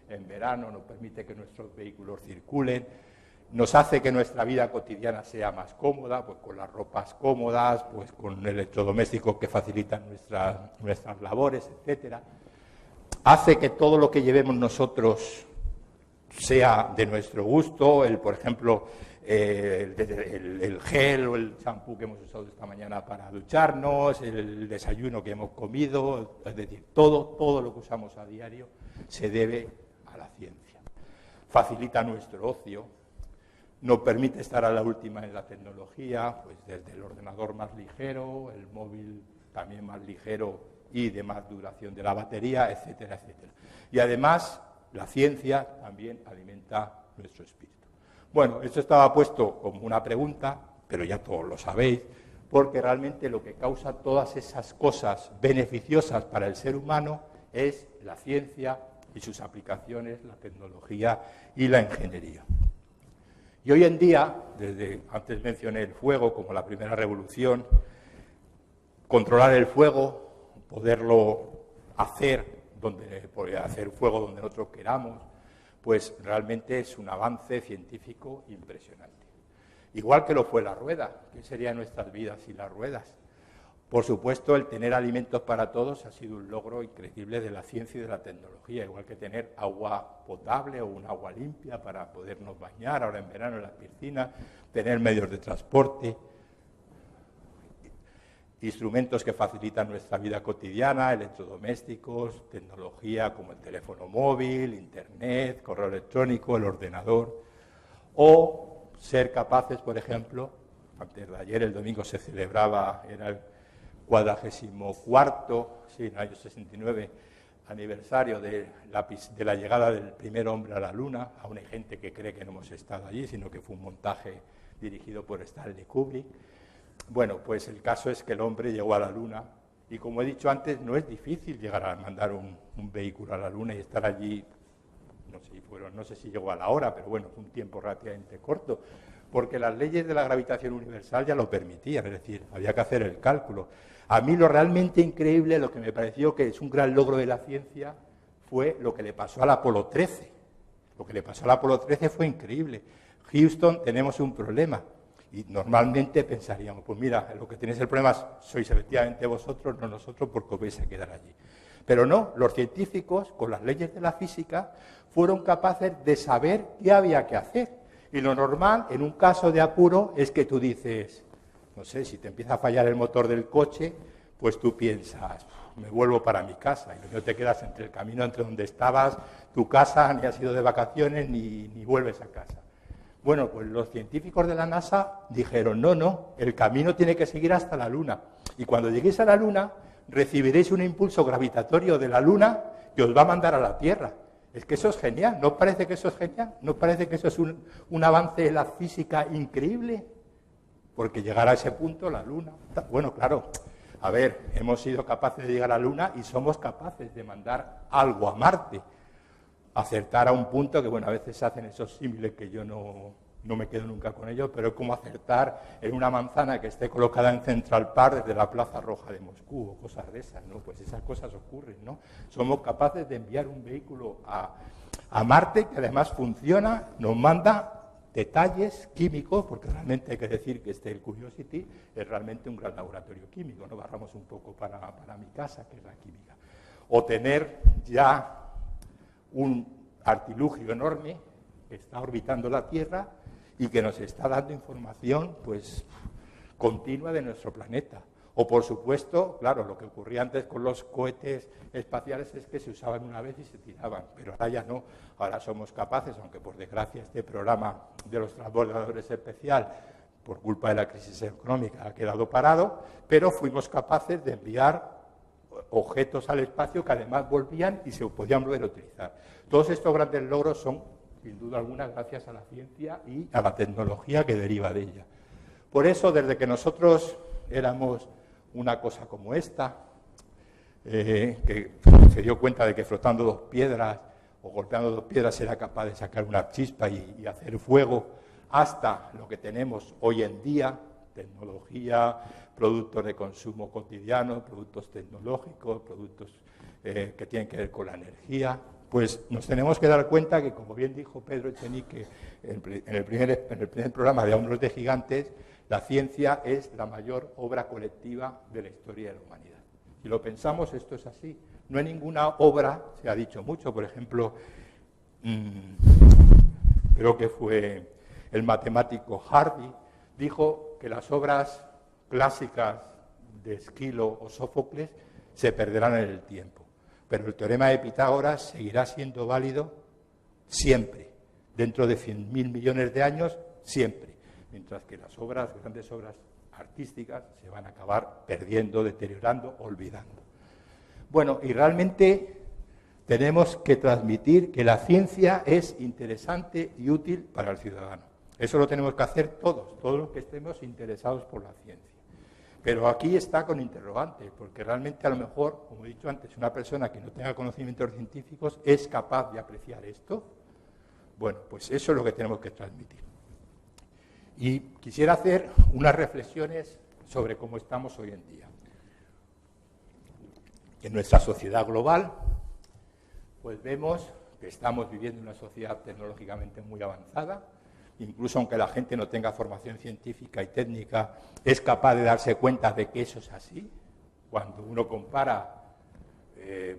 en verano, nos permite que nuestros vehículos circulen, nos hace que nuestra vida cotidiana sea más cómoda, pues con las ropas cómodas, pues con electrodomésticos que facilitan nuestras labores, etcétera. Hace que todo lo que llevemos nosotros sea de nuestro gusto, por ejemplo, el gel o el champú que hemos usado esta mañana para ducharnos, el desayuno que hemos comido, es decir, todo lo que usamos a diario se debe a la ciencia. Facilita nuestro ocio, nos permite estar a la última en la tecnología, pues desde el ordenador más ligero, el móvil también más ligero y de más duración de la batería, etcétera, etcétera. Y además, la ciencia también alimenta nuestro espíritu. Bueno, esto estaba puesto como una pregunta, pero ya todos lo sabéis, porque realmente lo que causa todas esas cosas beneficiosas para el ser humano es la ciencia y sus aplicaciones, la tecnología y la ingeniería. Y hoy en día, antes mencioné el fuego como la primera revolución, controlar el fuego, poderlo hacer fuego donde nosotros queramos, pues realmente es un avance científico impresionante. Igual que lo fue la rueda. ¿Qué serían nuestras vidas sin las ruedas? Por supuesto, el tener alimentos para todos ha sido un logro increíble de la ciencia y de la tecnología, igual que tener agua potable o un agua limpia para podernos bañar, ahora en verano en las piscinas, tener medios de transporte, instrumentos que facilitan nuestra vida cotidiana, electrodomésticos, tecnología como el teléfono móvil, internet, correo electrónico, el ordenador, o ser capaces, por ejemplo, antes de ayer, el domingo, se celebraba, era el 44º, sí, en el año 69, aniversario de la llegada del primer hombre a la Luna. Aún hay gente que cree que no hemos estado allí, sino que fue un montaje dirigido por Stanley Kubrick. Bueno, pues el caso es que el hombre llegó a la Luna y, como he dicho antes, no es difícil llegar a mandar un vehículo a la Luna y estar allí, no sé si llegó a la hora, pero bueno, fue un tiempo relativamente corto, porque las leyes de la gravitación universal ya lo permitían, es decir, había que hacer el cálculo. A mí lo realmente increíble, lo que me pareció que es un gran logro de la ciencia, fue lo que le pasó al Apolo 13. Lo que le pasó al Apolo 13 fue increíble. Houston, tenemos un problema. Y normalmente pensaríamos, pues mira, lo que tenéis el problema sois efectivamente vosotros, no nosotros, porque os vais a quedar allí. Pero no, los científicos, con las leyes de la física, fueron capaces de saber qué había que hacer. Y lo normal, en un caso de apuro, es que tú dices, no sé, si te empieza a fallar el motor del coche, pues tú piensas, me vuelvo para mi casa. Y no te quedas entre el camino entre donde estabas, tu casa, ni has ido de vacaciones, ni vuelves a casa. Bueno, pues los científicos de la NASA dijeron, no, el camino tiene que seguir hasta la Luna. Y cuando lleguéis a la Luna, recibiréis un impulso gravitatorio de la Luna que os va a mandar a la Tierra. Es que eso es genial, ¿no parece que eso es genial? ¿No parece que eso es un avance de la física increíble? Porque llegar a ese punto, la Luna... Bueno, claro, a ver, hemos sido capaces de llegar a la Luna y somos capaces de mandar algo a Marte. Acertar a un punto que, bueno, a veces se hacen esos símiles que yo no me quedo nunca con ellos, pero es como acertar en una manzana que esté colocada en Central Park desde la Plaza Roja de Moscú o cosas de esas, ¿no? Pues esas cosas ocurren, ¿no? Somos capaces de enviar un vehículo a Marte que además funciona, nos manda detalles químicos, porque realmente hay que decir que el Curiosity es realmente un gran laboratorio químico, ¿no? Barramos un poco para mi casa, que es la química. O tener ya un artilugio enorme que está orbitando la Tierra y que nos está dando información, pues, continua de nuestro planeta. O, por supuesto, claro, lo que ocurría antes con los cohetes espaciales es que se usaban una vez y se tiraban, pero ahora ya no. Ahora somos capaces, aunque por desgracia este programa de los transbordadores especial, por culpa de la crisis económica, ha quedado parado, pero fuimos capaces de enviar objetos al espacio que además volvían y se podían volver a utilizar. Todos estos grandes logros son, sin duda alguna, gracias a la ciencia y a la tecnología que deriva de ella. Por eso, desde que nosotros éramos una cosa como esta, que se dio cuenta de que frotando dos piedras o golpeando dos piedras era capaz de sacar una chispa y hacer fuego, hasta lo que tenemos hoy en día, tecnología, productos de consumo cotidiano, productos tecnológicos, productos que tienen que ver con la energía, pues nos tenemos que dar cuenta que, como bien dijo Pedro Echenique en el primer programa de Hombros de Gigantes, la ciencia es la mayor obra colectiva de la historia de la humanidad. Si lo pensamos, esto es así. No hay ninguna obra, se ha dicho mucho, por ejemplo, creo que fue el matemático Hardy, dijo que las obras clásicas de Esquilo o Sófocles se perderán en el tiempo, pero el teorema de Pitágoras seguirá siendo válido siempre, dentro de 100.000 millones de años, siempre, mientras que las obras, grandes obras artísticas, se van a acabar perdiendo, deteriorando, olvidando. Bueno, y realmente tenemos que transmitir que la ciencia es interesante y útil para el ciudadano. Eso lo tenemos que hacer todos los que estemos interesados por la ciencia. Pero aquí está con interrogantes, porque realmente a lo mejor, como he dicho antes, una persona que no tenga conocimientos científicos es capaz de apreciar esto. Bueno, pues eso es lo que tenemos que transmitir. Y quisiera hacer unas reflexiones sobre cómo estamos hoy en día. En nuestra sociedad global, pues vemos que estamos viviendo una sociedad tecnológicamente muy avanzada, incluso aunque la gente no tenga formación científica y técnica, es capaz de darse cuenta de que eso es así. Cuando uno compara,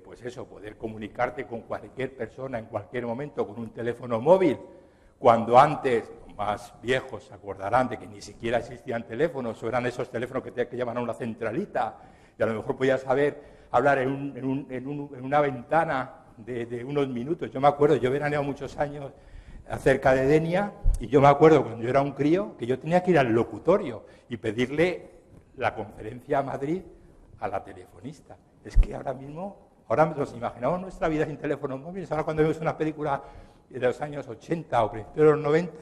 pues eso, poder comunicarte con cualquier persona en cualquier momento con un teléfono móvil, cuando antes, los más viejos se acordarán de que ni siquiera existían teléfonos, o eran esos teléfonos que llaman a una centralita, y a lo mejor podías hablar en una ventana de unos minutos. Yo me acuerdo, yo veraneado muchos años acerca de Denia, y yo me acuerdo cuando yo era un crío que yo tenía que ir al locutorio y pedirle la conferencia a Madrid a la telefonista. Es que ahora nos imaginamos nuestra vida sin teléfonos móviles. Ahora cuando vemos una película de los años 80 o principios de los 90,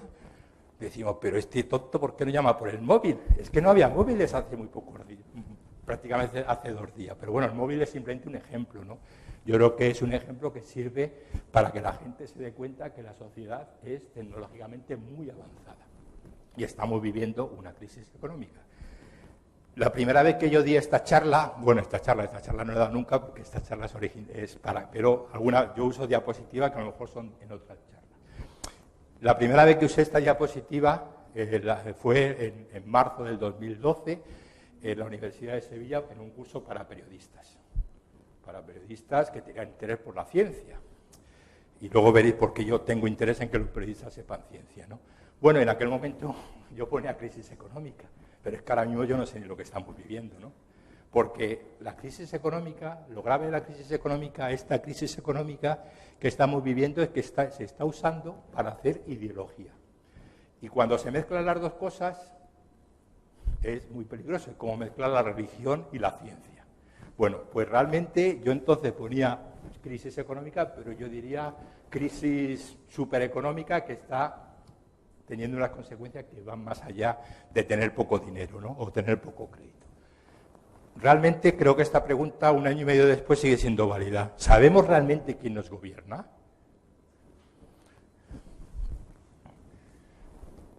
decimos, pero este tonto, ¿por qué no llama por el móvil? Es que no había móviles hace muy pocos días, prácticamente hace 2 días. Pero bueno, el móvil es simplemente un ejemplo, ¿no? Yo creo que es un ejemplo que sirve para que la gente se dé cuenta que la sociedad es tecnológicamente muy avanzada y estamos viviendo una crisis económica. La primera vez que yo di esta charla no la he dado nunca porque esta charla pero yo uso diapositivas que a lo mejor son en otras charlas. La primera vez que usé esta diapositiva fue en marzo del 2012 en la Universidad de Sevilla en un curso para periodistas que tenían interés por la ciencia. Y luego veréis por qué yo tengo interés en que los periodistas sepan ciencia, ¿no? Bueno, en aquel momento yo ponía crisis económica, pero es que ahora mismo yo no sé ni lo que estamos viviendo, ¿no? Porque la crisis económica, lo grave de la crisis económica, esta crisis económica que estamos viviendo es que se está usando para hacer ideología. Y cuando se mezclan las dos cosas es muy peligroso, es como mezclar la religión y la ciencia. Bueno, pues realmente yo entonces ponía crisis económica, pero yo diría crisis supereconómica que está teniendo unas consecuencias que van más allá de tener poco dinero, ¿no? O tener poco crédito. Realmente creo que esta pregunta, 1 año y medio después, sigue siendo válida. ¿Sabemos realmente quién nos gobierna?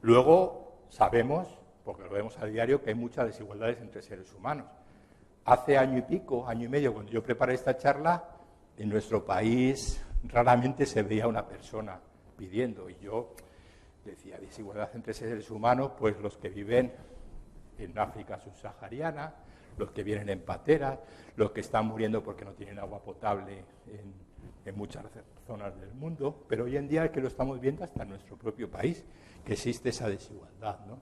Luego sabemos, porque lo vemos a diario, que hay muchas desigualdades entre seres humanos. Hace año y pico, año y medio, cuando yo preparé esta charla, en nuestro país raramente se veía una persona pidiendo. Y yo decía, desigualdad entre seres humanos, pues los que viven en África subsahariana, los que vienen en pateras, los que están muriendo porque no tienen agua potable en muchas zonas del mundo. Pero hoy en día es que lo estamos viendo hasta en nuestro propio país, que existe esa desigualdad, ¿no?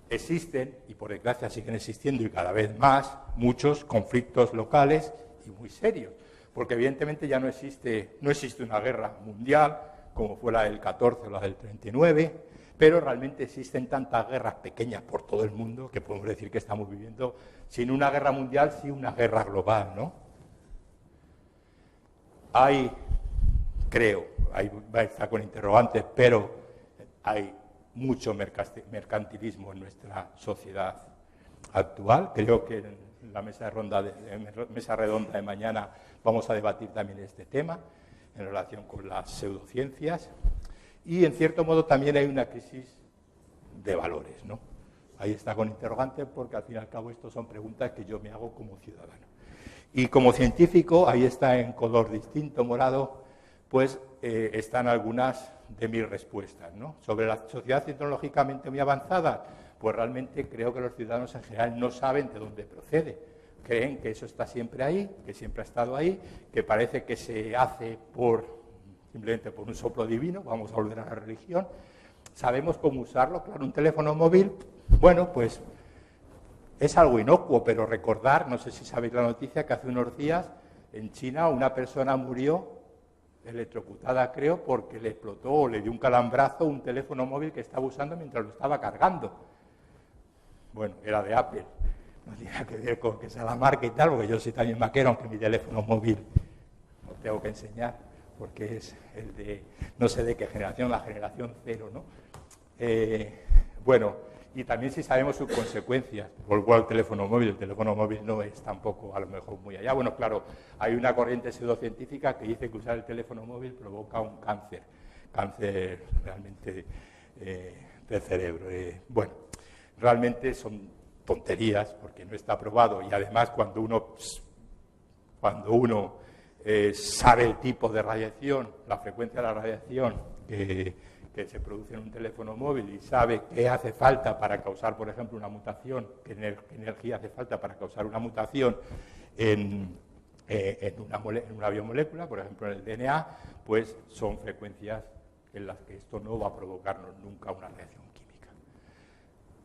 Existen, y por desgracia siguen existiendo y cada vez más, muchos conflictos locales y muy serios, porque evidentemente ya no existe una guerra mundial como fue la del 14 o la del 39, pero realmente existen tantas guerras pequeñas por todo el mundo que podemos decir que estamos viviendo, sin una guerra mundial, sí una guerra global, ¿no? Ahí va a estar con interrogantes, pero hay mucho mercantilismo en nuestra sociedad actual. Creo que en la mesa redonda de mañana vamos a debatir también este tema en relación con las pseudociencias. Y, en cierto modo, también hay una crisis de valores, ¿no? Ahí está con interrogantes porque, al fin y al cabo, estas son preguntas que yo me hago como ciudadano. Y como científico, ahí está en color distinto, morado, pues están algunas de mis respuestas, ¿no? Sobre la sociedad tecnológicamente muy avanzada, pues realmente creo que los ciudadanos en general no saben de dónde procede. Creen que eso está siempre ahí, que siempre ha estado ahí, que parece que se hace simplemente por un soplo divino, vamos a volver a la religión. Sabemos cómo usarlo, claro, un teléfono móvil, bueno, pues es algo inocuo, pero recordar, no sé si sabéis la noticia, que hace unos días en China una persona murió electrocutada, creo, porque le explotó o le dio un calambrazo un teléfono móvil que estaba usando mientras lo estaba cargando. Bueno, era de Apple, no tiene nada que ver con que sea la marca y tal, porque yo soy también maquero, aunque mi teléfono móvil lo tengo que enseñar, porque es el de, no sé de qué generación, la generación 0, ¿no? Bueno, y también si sabemos sus consecuencias. Vuelvo al teléfono móvil, el teléfono móvil no es tampoco a lo mejor muy allá. Bueno, claro, hay una corriente pseudocientífica que dice que usar el teléfono móvil provoca un cáncer realmente del cerebro. Bueno, realmente son tonterías porque no está probado y además cuando uno sabe el tipo de radiación, la frecuencia de la radiación que que se produce en un teléfono móvil y sabe qué hace falta para causar, por ejemplo, una mutación, qué energía hace falta para causar una mutación en una biomolécula, por ejemplo en el DNA, pues son frecuencias en las que esto no va a provocarnos nunca una reacción química.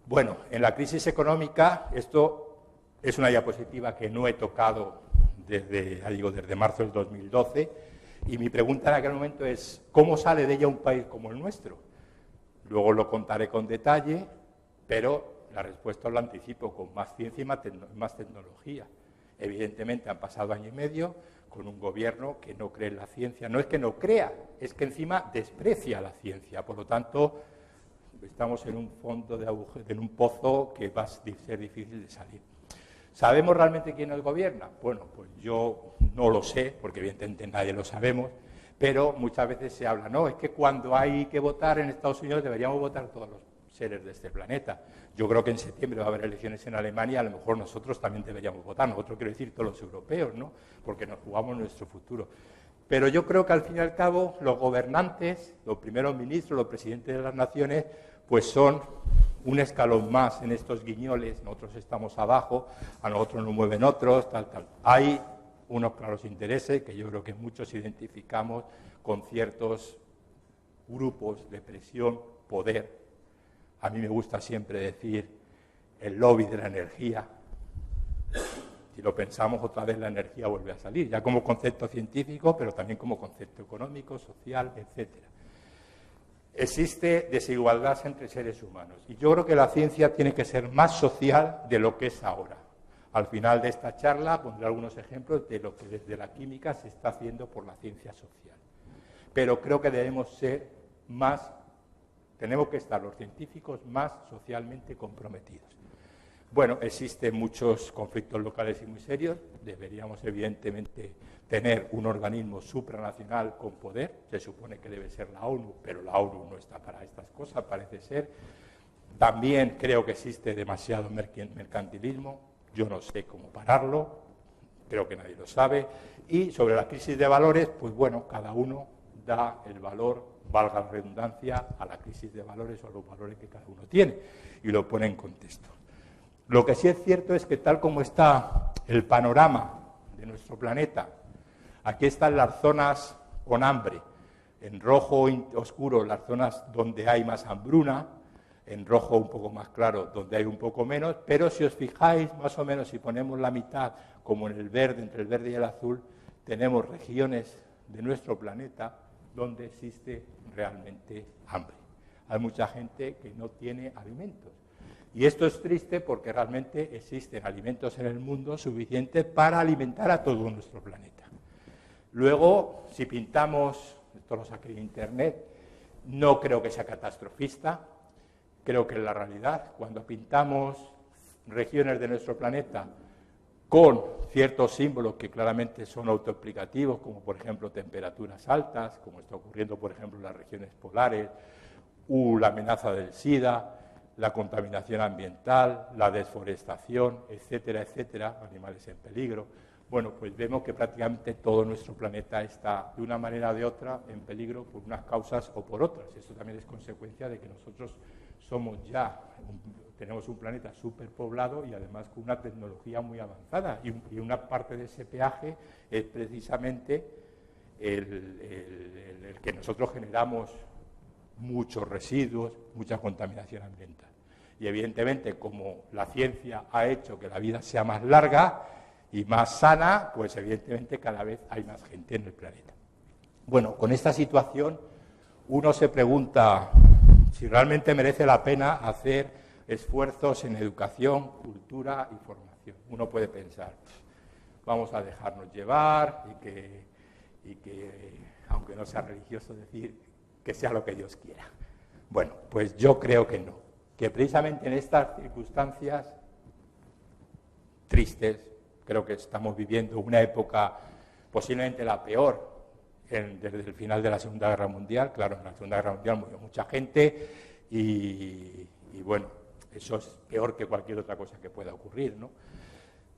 Bueno, en la crisis económica, esto es una diapositiva que no he tocado desde marzo del 2012, y mi pregunta en aquel momento es, ¿cómo sale de ella un país como el nuestro? Luego lo contaré con detalle, pero la respuesta os la anticipo, con más ciencia y más tecnología. Evidentemente han pasado año y medio con un gobierno que no cree en la ciencia. No es que no crea, es que encima desprecia la ciencia. Por lo tanto, estamos en un fondo de agujero, en un pozo que va a ser difícil de salir. ¿Sabemos realmente quién nos gobierna? Bueno, pues yo no lo sé, porque evidentemente nadie lo sabemos, pero muchas veces se habla, no, es que cuando hay que votar en Estados Unidos deberíamos votar todos los seres de este planeta. Yo creo que en septiembre va a haber elecciones en Alemania, a lo mejor nosotros también deberíamos votar, nosotros quiero decir todos los europeos, ¿no? Porque nos jugamos nuestro futuro. Pero yo creo que al fin y al cabo los gobernantes, los primeros ministros, los presidentes de las naciones, pues son un escalón más en estos guiñoles, nosotros estamos abajo, a nosotros nos mueven otros, tal. Hay unos claros intereses que yo creo que muchos identificamos con ciertos grupos de presión, poder. A mí me gusta siempre decir el lobby de la energía. Si lo pensamos otra vez, la energía vuelve a salir, ya como concepto científico, pero también como concepto económico, social, etcétera. Existe desigualdad entre seres humanos y yo creo que la ciencia tiene que ser más social de lo que es ahora. Al final de esta charla pondré algunos ejemplos de lo que desde la química se está haciendo por la ciencia social. Pero creo que tenemos que estar los científicos más socialmente comprometidos. Bueno, existen muchos conflictos locales y muy serios. Deberíamos, evidentemente, tener un organismo supranacional con poder. Se supone que debe ser la ONU, pero la ONU no está para estas cosas, parece ser. También creo que existe demasiado mercantilismo. Yo no sé cómo pararlo, creo que nadie lo sabe. Y sobre la crisis de valores, pues bueno, cada uno da el valor, valga la redundancia, a la crisis de valores o a los valores que cada uno tiene y lo pone en contexto. Lo que sí es cierto es que tal como está el panorama de nuestro planeta, aquí están las zonas con hambre, en rojo oscuro las zonas donde hay más hambruna, en rojo un poco más claro donde hay un poco menos, pero si os fijáis más o menos si ponemos la mitad como en el verde, entre el verde y el azul, tenemos regiones de nuestro planeta donde existe realmente hambre. Hay mucha gente que no tiene alimentos. Y esto es triste porque realmente existen alimentos en el mundo suficientes para alimentar a todo nuestro planeta. Luego, si pintamos, esto lo saqué de Internet, no creo que sea catastrofista, creo que es la realidad. Cuando pintamos regiones de nuestro planeta con ciertos símbolos que claramente son autoexplicativos, como por ejemplo temperaturas altas, como está ocurriendo por ejemplo en las regiones polares, la amenaza del SIDA, la contaminación ambiental, la desforestación, etcétera, etcétera, animales en peligro. Bueno, pues vemos que prácticamente todo nuestro planeta está, de una manera o de otra, en peligro por unas causas o por otras. Esto también es consecuencia de que nosotros tenemos un planeta superpoblado y además con una tecnología muy avanzada. Y una parte de ese peaje es precisamente el que nosotros generamos muchos residuos, mucha contaminación ambiental. Y evidentemente, como la ciencia ha hecho que la vida sea más larga y más sana, pues evidentemente cada vez hay más gente en el planeta. Bueno, con esta situación uno se pregunta si realmente merece la pena hacer esfuerzos en educación, cultura y formación. Uno puede pensar, vamos a dejarnos llevar y que aunque no sea religioso, decir que sea lo que Dios quiera. Bueno, pues yo creo que no, que precisamente en estas circunstancias tristes, creo que estamos viviendo una época posiblemente la peor desde el final de la Segunda Guerra Mundial. Claro, en la Segunda Guerra Mundial murió mucha gente y bueno, eso es peor que cualquier otra cosa que pueda ocurrir, ¿no?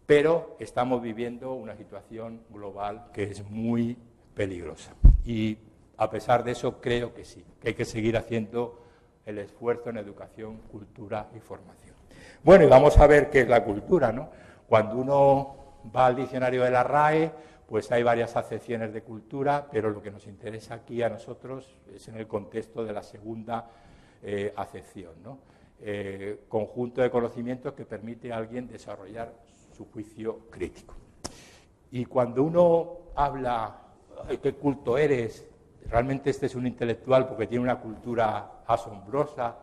Pero estamos viviendo una situación global que es muy peligrosa. Y a pesar de eso, creo que sí, que hay que seguir haciendo el esfuerzo en educación, cultura y formación. Bueno, y vamos a ver qué es la cultura, ¿no? Cuando uno va al diccionario de la RAE, pues hay varias acepciones de cultura, pero lo que nos interesa aquí a nosotros es en el contexto de la segunda acepción, ¿no? Conjunto de conocimientos que permite a alguien desarrollar su juicio crítico. Y cuando uno habla, ¡ay, qué culto eres!, realmente este es un intelectual porque tiene una cultura asombrosa,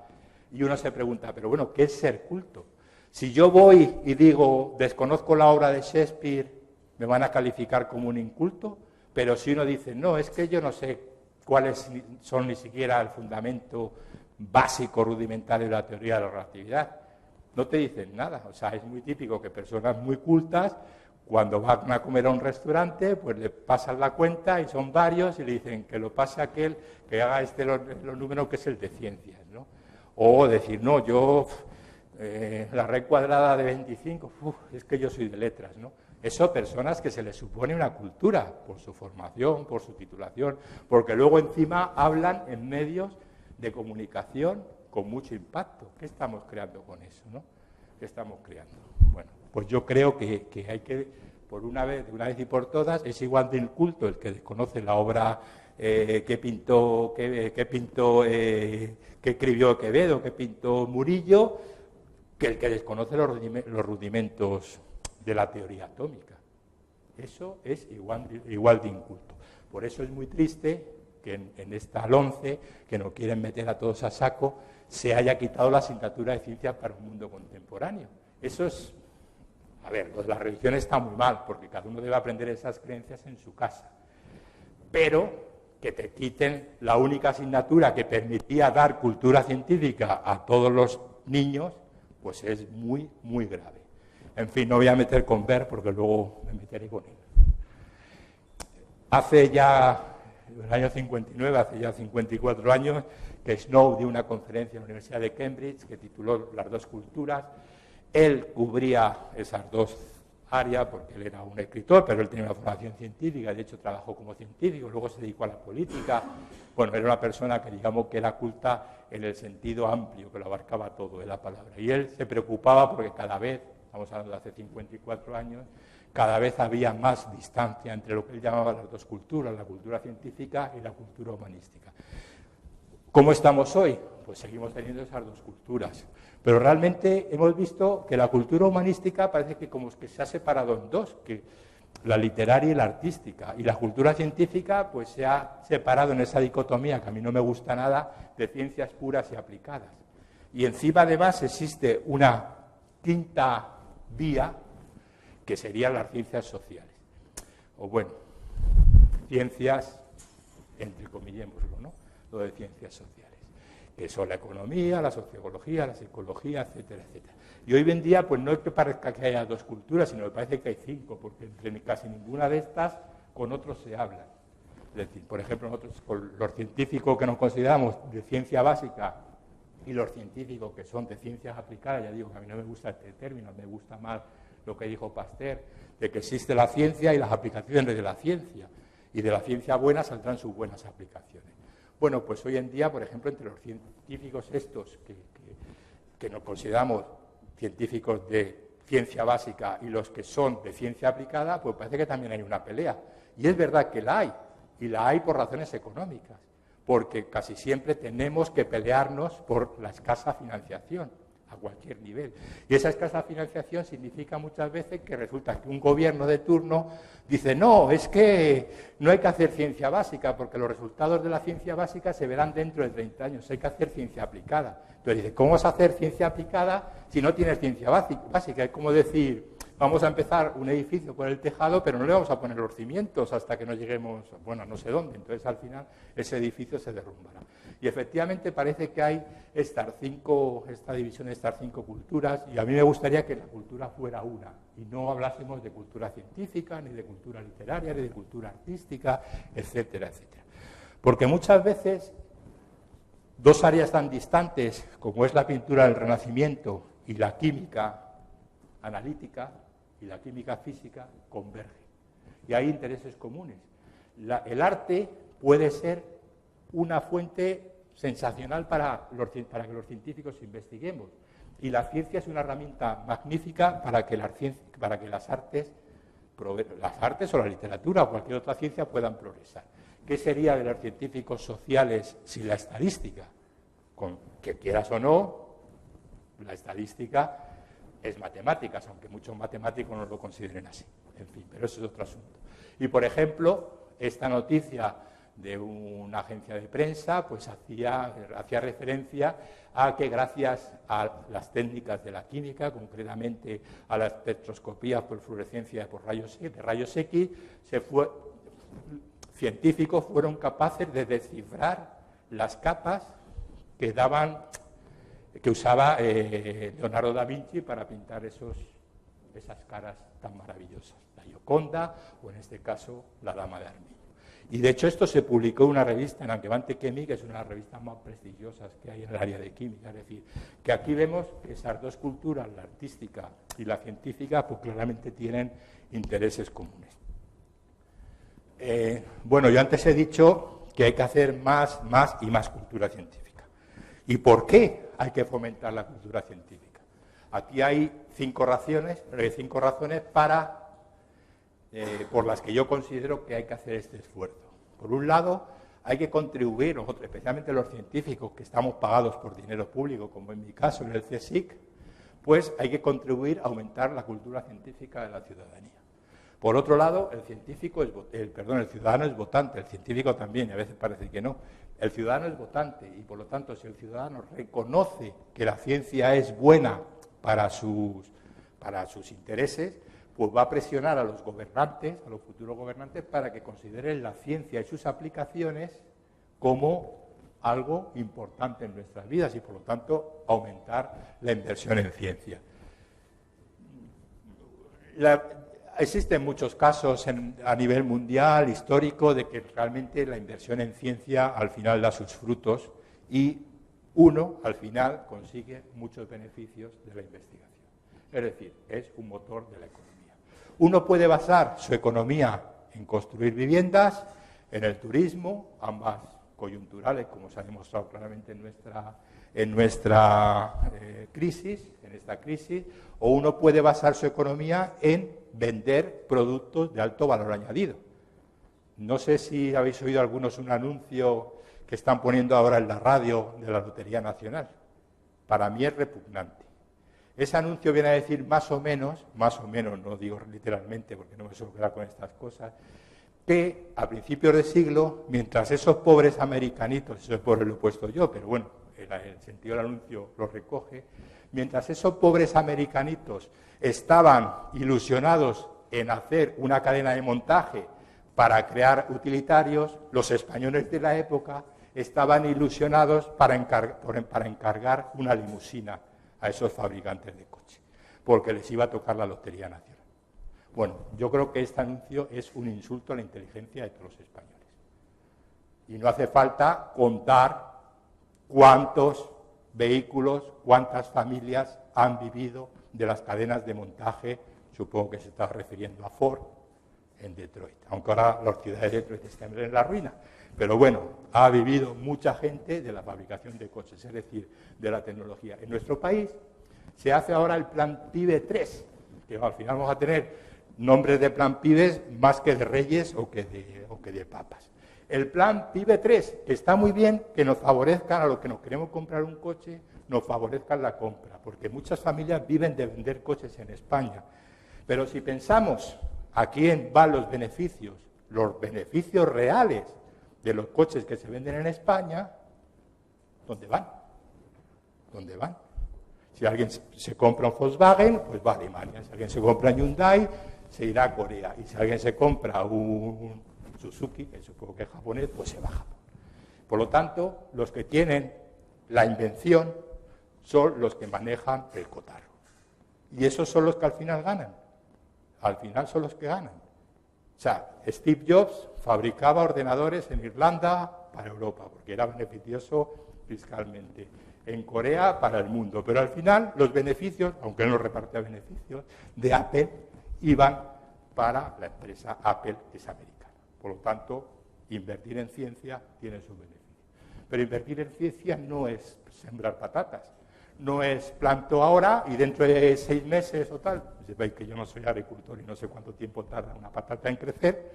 y uno se pregunta, pero bueno, ¿qué es ser culto? Si yo voy y digo, desconozco la obra de Shakespeare, ¿me van a calificar como un inculto? Pero si uno dice, no, es que yo no sé cuáles son ni siquiera el fundamento básico, rudimentario de la teoría de la relatividad, no te dicen nada. O sea, es muy típico que personas muy cultas, cuando van a comer a un restaurante, pues le pasan la cuenta y son varios y le dicen que lo pase aquel que haga los números que es el de ciencias, ¿no? O decir, no, yo la raíz cuadrada de 25, es que yo soy de letras, ¿no? Eso, personas que se les supone una cultura por su formación, por su titulación, porque luego encima hablan en medios de comunicación con mucho impacto. ¿Qué estamos creando con eso, no? ¿Qué estamos creando? Bueno, pues yo creo que hay que, por una vez, de una vez y por todas, es igual de inculto el que desconoce la obra que escribió Quevedo, que pintó Murillo, que el que desconoce los rudimentos de la teoría atómica. Eso es igual de inculto. Por eso es muy triste que en esta LOMCE, que nos quieren meter a todos a saco, se haya quitado la asignatura de ciencias para un mundo contemporáneo. Eso es, a ver, la religión está muy mal, porque cada uno debe aprender esas creencias en su casa. Pero que te quiten la única asignatura que permitía dar cultura científica a todos los niños, pues es muy, muy grave. En fin, no voy a meter con Ver porque luego me meteré con él. Hace ya, en el año 59, hace ya 54 años, que Snow dio una conferencia en la Universidad de Cambridge que tituló Las dos culturas. Él cubría esas dos áreas porque él era un escritor, pero él tenía una formación científica, de hecho trabajó como científico, luego se dedicó a la política. Bueno, era una persona que digamos que era culta en el sentido amplio, que lo abarcaba todo de la palabra. Y él se preocupaba porque cada vez, estamos hablando de hace 54 años, cada vez había más distancia entre lo que él llamaba las dos culturas, la cultura científica y la cultura humanística. ¿Cómo estamos hoy? Pues seguimos teniendo esas dos culturas. Pero realmente hemos visto que la cultura humanística parece que como que se ha separado en dos, que la literaria y la artística, y la cultura científica pues se ha separado en esa dicotomía, que a mí no me gusta nada, de ciencias puras y aplicadas. Y encima además existe una quinta vía, que serían las ciencias sociales. O bueno, ciencias, entrecomillémoslo, ¿no? Lo de ciencias sociales, que son la economía, la sociología, la psicología, etcétera, etcétera. Y hoy en día, pues no es que parezca que haya dos culturas, sino que parece que hay cinco, porque entre casi ninguna de estas con otros se habla. Es decir, por ejemplo, nosotros, con los científicos que nos consideramos de ciencia básica y los científicos que son de ciencias aplicadas, ya digo que a mí no me gusta este término, me gusta más lo que dijo Pasteur, de que existe la ciencia y las aplicaciones de la ciencia, y de la ciencia buena saldrán sus buenas aplicaciones. Bueno, pues hoy en día, por ejemplo, entre los científicos estos que nos consideramos científicos de ciencia básica y los que son de ciencia aplicada, pues parece que también hay una pelea. Y es verdad que la hay, y la hay por razones económicas, porque casi siempre tenemos que pelearnos por la escasa financiación a cualquier nivel. Y esa escasa financiación significa muchas veces que resulta que un gobierno de turno dice, no, es que no hay que hacer ciencia básica, porque los resultados de la ciencia básica se verán dentro de 30 años, hay que hacer ciencia aplicada. Entonces dice, ¿cómo vas a hacer ciencia aplicada si no tienes ciencia básica? Es como decir, vamos a empezar un edificio por el tejado, pero no le vamos a poner los cimientos hasta que no lleguemos, bueno, no sé dónde. Entonces, al final, ese edificio se derrumbará. Y efectivamente parece que hay esta división de estas cinco culturas, y a mí me gustaría que la cultura fuera una, y no hablásemos de cultura científica, ni de cultura literaria, ni de cultura artística, etcétera, etcétera. Porque muchas veces dos áreas tan distantes como es la pintura del Renacimiento y la química analítica y la química física convergen. Y hay intereses comunes. El arte puede ser una fuente sensacional para que los científicos investiguemos. Y la ciencia es una herramienta magnífica para que las artes o la literatura o cualquier otra ciencia puedan progresar. ¿Qué sería de los científicos sociales sin la estadística? Que quieras o no, la estadística es matemáticas, aunque muchos matemáticos no lo consideren así. En fin, pero eso es otro asunto. Y, por ejemplo, esta noticia de una agencia de prensa pues hacía referencia a que gracias a las técnicas de la química, concretamente a la espectroscopía por fluorescencia de rayos X, científicos fueron capaces de descifrar las capas que usaba Leonardo da Vinci para pintar esas caras tan maravillosas, la Gioconda o en este caso la Dama de Armiño. Y de hecho esto se publicó en una revista, en Advance Chemie, que es una de las revistas más prestigiosas que hay en el área de química. Es decir, que aquí vemos que esas dos culturas, la artística y la científica, pues claramente tienen intereses comunes. Bueno, yo antes he dicho que hay que hacer más y más cultura científica. ¿Y por qué hay que fomentar la cultura científica? Aquí hay 5 razones por las que yo considero que hay que hacer este esfuerzo. Por un lado, hay que contribuir, nosotros, especialmente los científicos que estamos pagados por dinero público, como en mi caso en el CSIC, pues hay que contribuir a aumentar la cultura científica de la ciudadanía. Por otro lado, el ciudadano es votante, el científico también, y a veces parece que no. El ciudadano es votante y, por lo tanto, si el ciudadano reconoce que la ciencia es buena para sus intereses, pues va a presionar a los gobernantes, a los futuros gobernantes, para que consideren la ciencia y sus aplicaciones como algo importante en nuestras vidas y, por lo tanto, aumentar la inversión en ciencia. Existen muchos casos a nivel mundial, histórico, de que realmente la inversión en ciencia al final da sus frutos y uno, al final, consigue muchos beneficios de la investigación. Es decir, es un motor de la economía. Uno puede basar su economía en construir viviendas, en el turismo, ambas coyunturales, como se ha demostrado claramente en nuestra crisis, o uno puede basar su economía en vender productos de alto valor añadido. No sé si habéis oído algunos un anuncio que están poniendo ahora en la radio de la Lotería Nacional. Para mí es repugnante. Ese anuncio viene a decir más o menos, no digo literalmente porque no me suelo quedar con estas cosas, que a principios de siglo, mientras esos pobres americanitos, eso es por lo he puesto yo, pero bueno, el sentido del anuncio lo recoge, mientras esos pobres americanitos estaban ilusionados en hacer una cadena de montaje para crear utilitarios, los españoles de la época estaban ilusionados para encargar una limusina a esos fabricantes de coches, porque les iba a tocar la Lotería Nacional. Bueno, yo creo que este anuncio es un insulto a la inteligencia de todos los españoles. Y no hace falta contar cuántos vehículos, cuántas familias han vivido de las cadenas de montaje, supongo que se está refiriendo a Ford, en Detroit, aunque ahora la ciudad de Detroit está en la ruina. Pero bueno, ha vivido mucha gente de la fabricación de coches, es decir, de la tecnología. En nuestro país se hace ahora el Plan PIBE 3, que al final vamos a tener nombres de Plan PIBE más que de reyes o que de papas. El Plan PIBE 3, que está muy bien, que nos favorezcan a los que nos queremos comprar un coche, nos favorezcan la compra, porque muchas familias viven de vender coches en España. Pero si pensamos a quién van los beneficios reales de los coches que se venden en España, ¿dónde van? ¿Dónde van? Si alguien se compra un Volkswagen, pues va a Alemania. Si alguien se compra un Hyundai, se irá a Corea. Y si alguien se compra un Suzuki, que supongo que es japonés, pues se va a Japón. Por lo tanto, los que tienen la invención son los que manejan el cotarro. Y esos son los que al final ganan. Al final son los que ganan. O sea, Steve Jobs fabricaba ordenadores en Irlanda para Europa, porque era beneficioso fiscalmente. En Corea para el mundo. Pero al final los beneficios, aunque él no repartía beneficios, de Apple iban para la empresa Apple, que es americana. Por lo tanto, invertir en ciencia tiene sus beneficios. Pero invertir en ciencia no es sembrar patatas. No es planto ahora y dentro de 6 meses o tal, veis que yo no soy agricultor y no sé cuánto tiempo tarda una patata en crecer,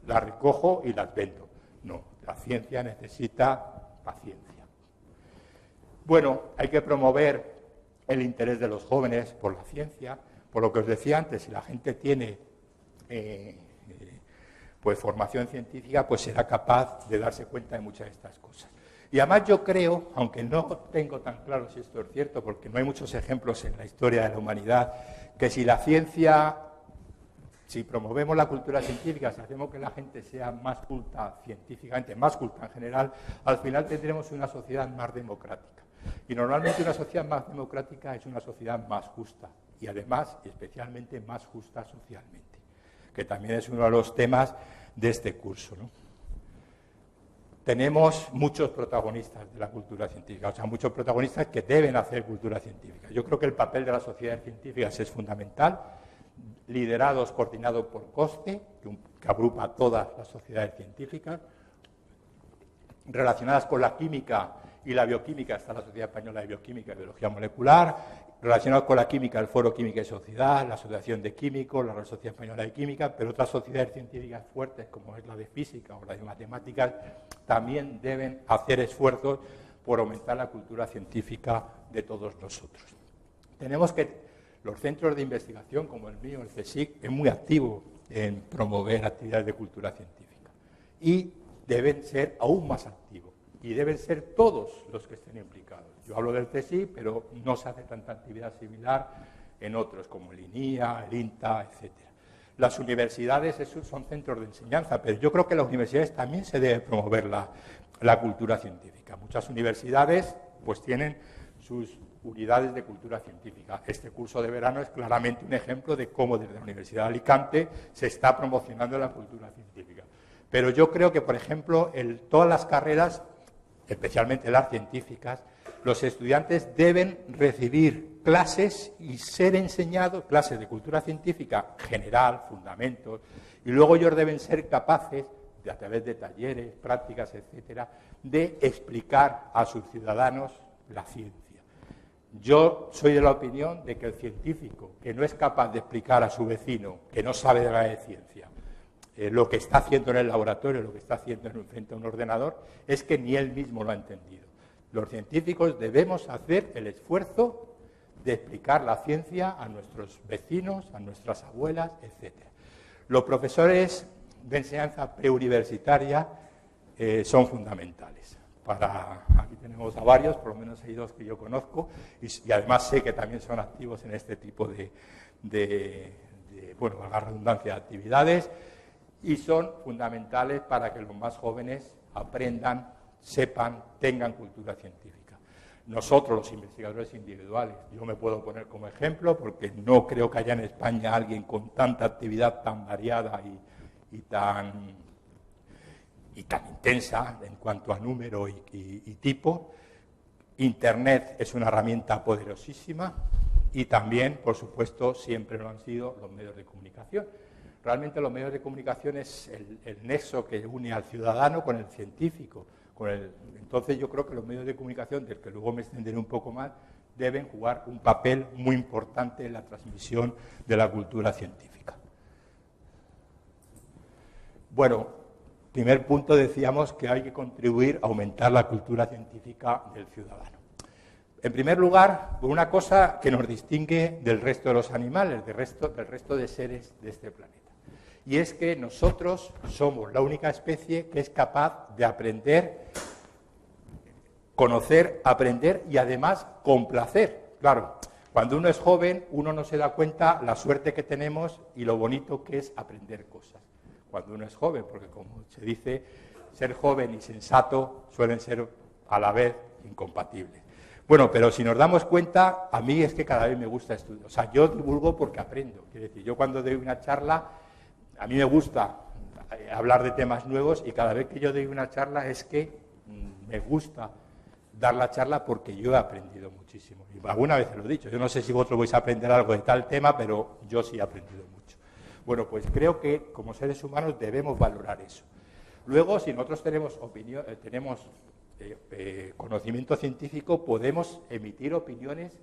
la recojo y las vendo. No, la ciencia necesita paciencia. Bueno, hay que promover el interés de los jóvenes por la ciencia, por lo que os decía antes, si la gente tiene pues formación científica, pues será capaz de darse cuenta de muchas de estas cosas. Y además yo creo, aunque no tengo tan claro si esto es cierto, porque no hay muchos ejemplos en la historia de la humanidad, que si la ciencia, si promovemos la cultura científica, si hacemos que la gente sea más culta científicamente, más culta en general, al final tendremos una sociedad más democrática. Y normalmente una sociedad más democrática es una sociedad más justa y además, especialmente, más justa socialmente, que también es uno de los temas de este curso, ¿no? Tenemos muchos protagonistas de la cultura científica, o sea, muchos protagonistas que deben hacer cultura científica. Yo creo que el papel de las sociedades científicas es fundamental, liderados, coordinados por COSCE, que agrupa a todas las sociedades científicas, relacionadas con la química y la bioquímica, está la Sociedad Española de Bioquímica y Biología Molecular, relacionados con la química, el Foro Química y Sociedad, la Asociación de Químicos, la Real Sociedad Española de Química, pero otras sociedades científicas fuertes, como es la de Física o la de Matemáticas, también deben hacer esfuerzos por aumentar la cultura científica de todos nosotros. Tenemos que, los centros de investigación, como el mío, el CSIC, es muy activo en promover actividades de cultura científica y deben ser aún más activos y deben ser todos los que estén implicados. Yo hablo del CSIC, pero no se hace tanta actividad similar en otros, como el INIA, el INTA, etc. Las universidades son centros de enseñanza, pero yo creo que en las universidades también se debe promover la cultura científica. Muchas universidades pues tienen sus unidades de cultura científica. Este curso de verano es claramente un ejemplo de cómo desde la Universidad de Alicante se está promocionando la cultura científica. Pero yo creo que, por ejemplo, en todas las carreras, especialmente las científicas, los estudiantes deben recibir clases y ser enseñados, clases de cultura científica general, fundamentos, y luego ellos deben ser capaces, a través de talleres, prácticas, etcétera, de explicar a sus ciudadanos la ciencia. Yo soy de la opinión de que el científico que no es capaz de explicar a su vecino, que no sabe de la ciencia, lo que está haciendo en el laboratorio, lo que está haciendo frente a un ordenador, es que ni él mismo lo ha entendido. Los científicos debemos hacer el esfuerzo de explicar la ciencia a nuestros vecinos, a nuestras abuelas, etc. Los profesores de enseñanza preuniversitaria son fundamentales. Aquí tenemos a varios, por lo menos hay 2 que yo conozco, y además sé que también son activos en este tipo bueno, a la redundancia, de actividades, y son fundamentales para que los más jóvenes aprendan, sepan, tengan cultura científica. Nosotros, los investigadores individuales, yo me puedo poner como ejemplo porque no creo que haya en España alguien con tanta actividad tan variada y tan intensa en cuanto a número y tipo. Internet es una herramienta poderosísima y también, por supuesto, siempre lo han sido los medios de comunicación. Realmente los medios de comunicación es el nexo que une al ciudadano con el científico. Entonces yo creo que los medios de comunicación, del que luego me extenderé un poco más, deben jugar un papel muy importante en la transmisión de la cultura científica. Bueno, primer punto, decíamos que hay que contribuir a aumentar la cultura científica del ciudadano. En primer lugar, por una cosa que nos distingue del resto de los animales, del resto de seres de este planeta. Y es que nosotros somos la única especie que es capaz de aprender, conocer, aprender y además complacer. Claro, cuando uno es joven, uno no se da cuenta la suerte que tenemos y lo bonito que es aprender cosas. Cuando uno es joven, porque como se dice, ser joven y sensato suelen ser a la vez incompatibles. Bueno, pero si nos damos cuenta, a mí es que cada vez me gusta estudiar. O sea, yo divulgo porque aprendo. Quiere decir, yo cuando doy una charla, a mí me gusta hablar de temas nuevos y cada vez que yo doy una charla es que me gusta dar la charla porque yo he aprendido muchísimo. Y alguna vez lo he dicho, yo no sé si vosotros vais a aprender algo de tal tema, pero yo sí he aprendido mucho. Bueno, pues creo que como seres humanos debemos valorar eso. Luego, si nosotros tenemos conocimiento científico podemos emitir opiniones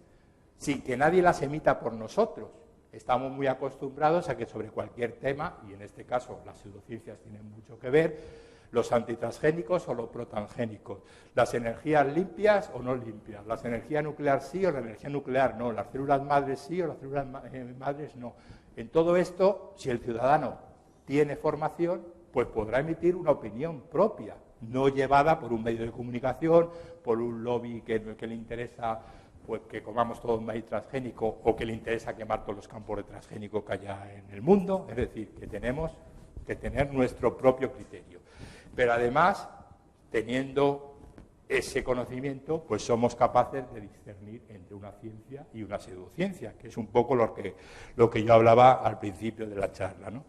sin que nadie las emita por nosotros. Estamos muy acostumbrados a que sobre cualquier tema, y en este caso las pseudociencias tienen mucho que ver, los antitransgénicos o los protransgénicos, las energías limpias o no limpias, las energías nuclear sí o la energía nuclear no, las células madres sí o las células madres no. En todo esto, si el ciudadano tiene formación, pues podrá emitir una opinión propia, no llevada por un medio de comunicación, por un lobby que le interesa pues que comamos todo un maíz transgénico o que le interesa quemar todos los campos de transgénico que haya en el mundo. Es decir, que tenemos que tener nuestro propio criterio. Pero además, teniendo ese conocimiento, pues somos capaces de discernir entre una ciencia y una pseudociencia, que es un poco lo que yo hablaba al principio de la charla, ¿no?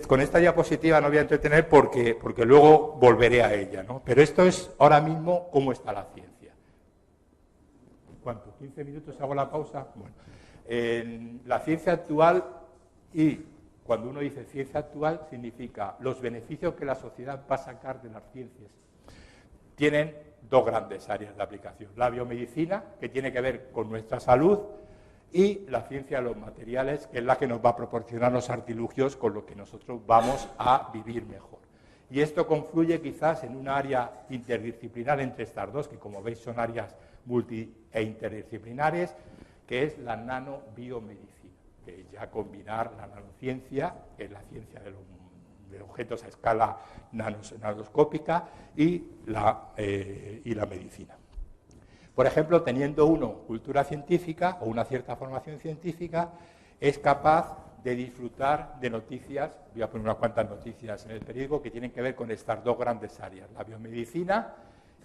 Con esta diapositiva no voy a entretener porque luego volveré a ella, ¿no? Pero esto es ahora mismo cómo está la ciencia. ¿Cuánto? ¿15 minutos hago la pausa? Bueno, en la ciencia actual, y cuando uno dice ciencia actual, significa los beneficios que la sociedad va a sacar de las ciencias. Tienen dos grandes áreas de aplicación. La biomedicina, que tiene que ver con nuestra salud, y la ciencia de los materiales, que es la que nos va a proporcionar los artilugios con los que nosotros vamos a vivir mejor. Y esto confluye quizás en un área interdisciplinar entre estas dos, que como veis son áreas multi e interdisciplinares, que es la nanobiomedicina, que es ya combinar la nanociencia, que es la ciencia de objetos a escala nanoscópica, y la medicina. Por ejemplo, teniendo uno cultura científica o una cierta formación científica, es capaz de disfrutar de noticias, voy a poner unas cuantas noticias en el periódico, que tienen que ver con estas dos grandes áreas, la biomedicina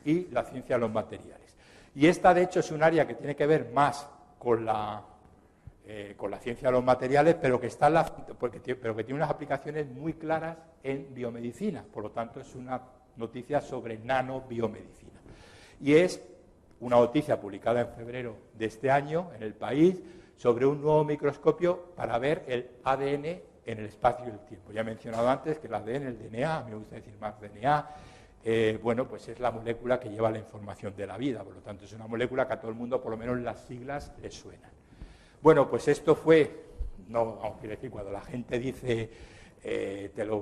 y la ciencia de los materiales. Y esta, de hecho, es un área que tiene que ver más con la ciencia de los materiales, pero que tiene unas aplicaciones muy claras en biomedicina. Por lo tanto, es una noticia sobre nanobiomedicina. Y es una noticia publicada en febrero de este año en El País sobre un nuevo microscopio para ver el ADN en el espacio y el tiempo. Ya he mencionado antes que el ADN, el DNA, a mí me gusta decir más DNA, bueno, pues es la molécula que lleva la información de la vida, por lo tanto es una molécula que a todo el mundo, por lo menos las siglas, le suenan. Bueno, pues esto fue, no quiero decir, cuando la gente dice,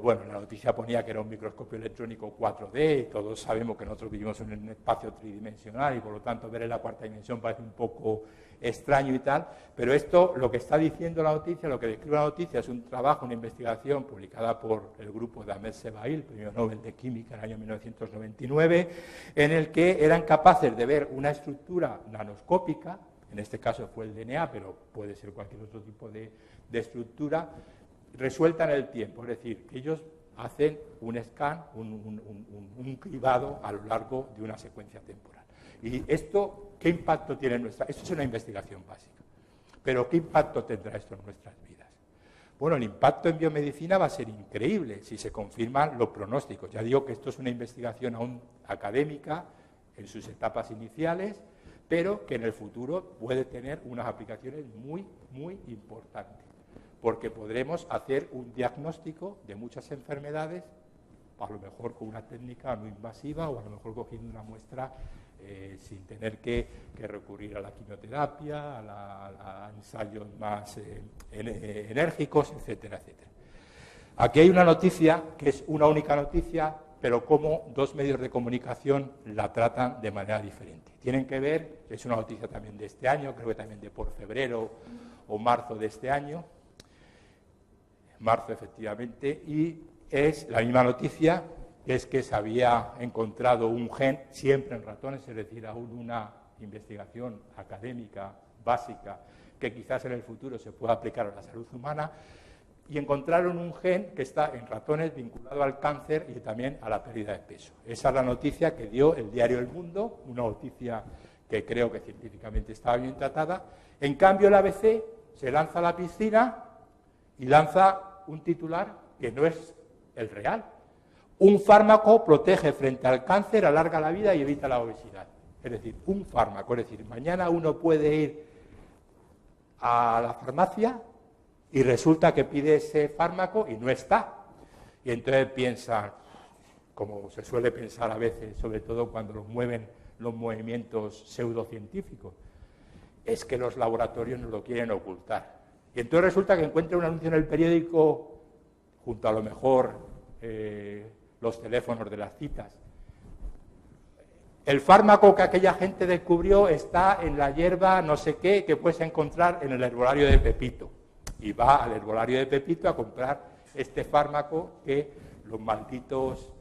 bueno, la noticia ponía que era un microscopio electrónico 4D, y todos sabemos que nosotros vivimos en un espacio tridimensional y por lo tanto ver en la cuarta dimensión parece un poco extraño y tal, pero esto, lo que está diciendo la noticia, lo que describe la noticia, es un trabajo, una investigación publicada por el grupo de Ahmed Zebail, premio Nobel de Química en el año 1999, en el que eran capaces de ver una estructura nanoscópica, en este caso fue el DNA, pero puede ser cualquier otro tipo de estructura, resuelta en el tiempo, es decir, que ellos hacen un scan, un cribado a lo largo de una secuencia temporal. Y esto, ¿qué impacto tiene en nuestra? Esto es una investigación básica, pero ¿qué impacto tendrá esto en nuestras vidas? Bueno, el impacto en biomedicina va a ser increíble si se confirman los pronósticos. Ya digo que esto es una investigación aún académica en sus etapas iniciales, pero que en el futuro puede tener unas aplicaciones muy, muy importantes, porque podremos hacer un diagnóstico de muchas enfermedades, a lo mejor con una técnica no invasiva o a lo mejor cogiendo una muestra sin tener que recurrir a la quimioterapia, a ensayos más enérgicos, etcétera, etcétera. Aquí hay una noticia que es una única noticia, pero cómo dos medios de comunicación la tratan de manera diferente. Tienen que ver, es una noticia también de este año, creo que también de por febrero o marzo de este año, marzo efectivamente, y es la misma noticia, es que se había encontrado un gen, siempre en ratones, es decir, aún una investigación académica básica que quizás en el futuro se pueda aplicar a la salud humana, y encontraron un gen que está en ratones vinculado al cáncer y también a la pérdida de peso. Esa es la noticia que dio el diario El Mundo, una noticia que creo que científicamente estaba bien tratada. En cambio, el ABC se lanza a la piscina y lanza un titular que no es el real. Un fármaco protege frente al cáncer, alarga la vida y evita la obesidad. Es decir, un fármaco. Es decir, mañana uno puede ir a la farmacia y resulta que pide ese fármaco y no está. Y entonces piensan, como se suele pensar a veces, sobre todo cuando los mueven los movimientos pseudocientíficos, es que los laboratorios nos lo quieren ocultar. Y entonces resulta que encuentra un anuncio en el periódico, junto a lo mejor los teléfonos de las citas. El fármaco que aquella gente descubrió está en la hierba no sé qué que puedes encontrar en el herbolario de Pepito. Y va al herbolario de Pepito a comprar este fármaco que los malditos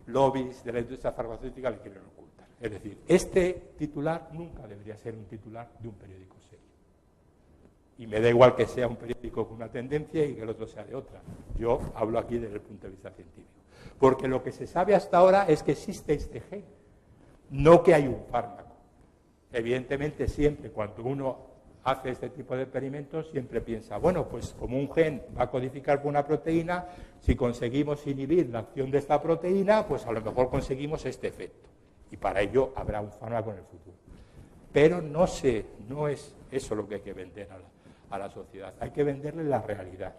lobbies de la industria farmacéutica le quieren ocultar. Es decir, este titular nunca debería ser un titular de un periódico serio. Y me da igual que sea un periódico con una tendencia y que el otro sea de otra. Yo hablo aquí desde el punto de vista científico. Porque lo que se sabe hasta ahora es que existe este gen, no que hay un fármaco. Evidentemente, siempre cuando uno hace este tipo de experimentos, siempre piensa, bueno, pues como un gen va a codificar por una proteína, si conseguimos inhibir la acción de esta proteína, pues a lo mejor conseguimos este efecto. Y para ello habrá un fármaco en el futuro. Pero no es eso lo que hay que vender a la sociedad. Hay que venderle la realidad.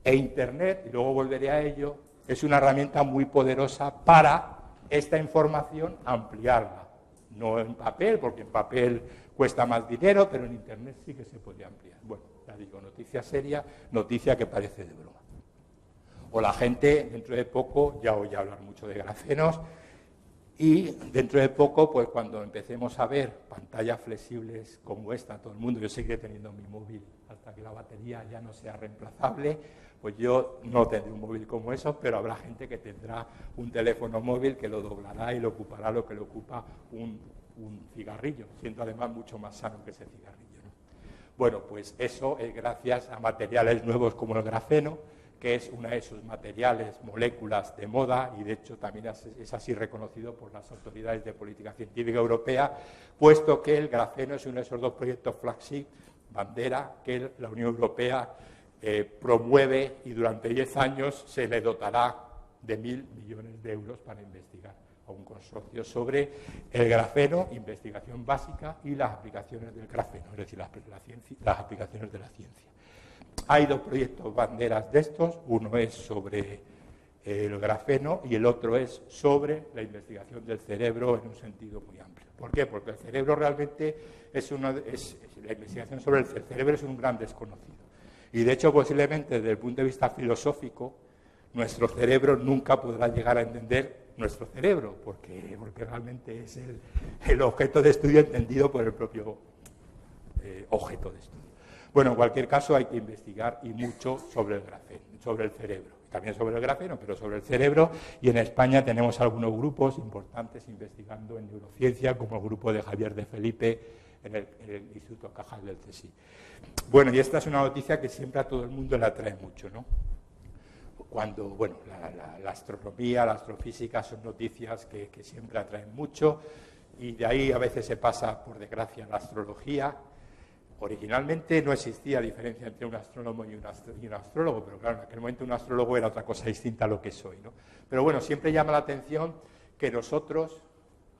E Internet, y luego volveré a ello, es una herramienta muy poderosa para esta información ampliarla. No en papel, porque en papel cuesta más dinero, pero en Internet sí que se puede ampliar. Bueno, ya digo, noticia seria, noticia que parece de broma. O la gente, dentro de poco, ya oye hablar mucho de grafenos, y dentro de poco, pues cuando empecemos a ver pantallas flexibles como esta, todo el mundo, yo seguiré teniendo mi móvil hasta que la batería ya no sea reemplazable, pues yo no tendré un móvil como eso, pero habrá gente que tendrá un teléfono móvil que lo doblará y lo ocupará lo que le ocupa un cigarrillo, siendo además mucho más sano que ese cigarrillo, ¿no? Bueno, pues eso es gracias a materiales nuevos como el grafeno, que es uno de esos materiales, moléculas de moda, y de hecho también es así reconocido por las autoridades de política científica europea, puesto que el grafeno es uno de esos dos proyectos flagship, bandera, que la Unión Europea promueve, y durante 10 años se le dotará de 1.000 millones de euros para investigar a un consorcio sobre el grafeno, investigación básica y las aplicaciones del grafeno, es decir, las aplicaciones de la ciencia. Hay dos proyectos banderas de estos, uno es sobre el grafeno y el otro es sobre la investigación del cerebro en un sentido muy amplio. ¿Por qué? Porque el cerebro realmente la investigación sobre el cerebro es un gran desconocido. Y de hecho, posiblemente desde el punto de vista filosófico, nuestro cerebro nunca podrá llegar a entender nuestro cerebro, porque realmente es el objeto de estudio entendido por el propio objeto de estudio. Bueno, en cualquier caso hay que investigar y mucho sobre el grafeno, sobre el cerebro. También sobre el grafeno, pero sobre el cerebro. Y en España tenemos algunos grupos importantes investigando en neurociencia, como el grupo de Javier de Felipe en el Instituto Cajal del CSIC. Bueno, y esta es una noticia que siempre a todo el mundo le atrae mucho, ¿no? Cuando, bueno, la astronomía, la astrofísica son noticias que siempre atraen mucho, y de ahí a veces se pasa, por desgracia, la astrología. Originalmente no existía diferencia entre un astrónomo y un astrólogo, pero claro, en aquel momento un astrólogo era otra cosa distinta a lo que soy, ¿no? Pero bueno, siempre llama la atención que nosotros,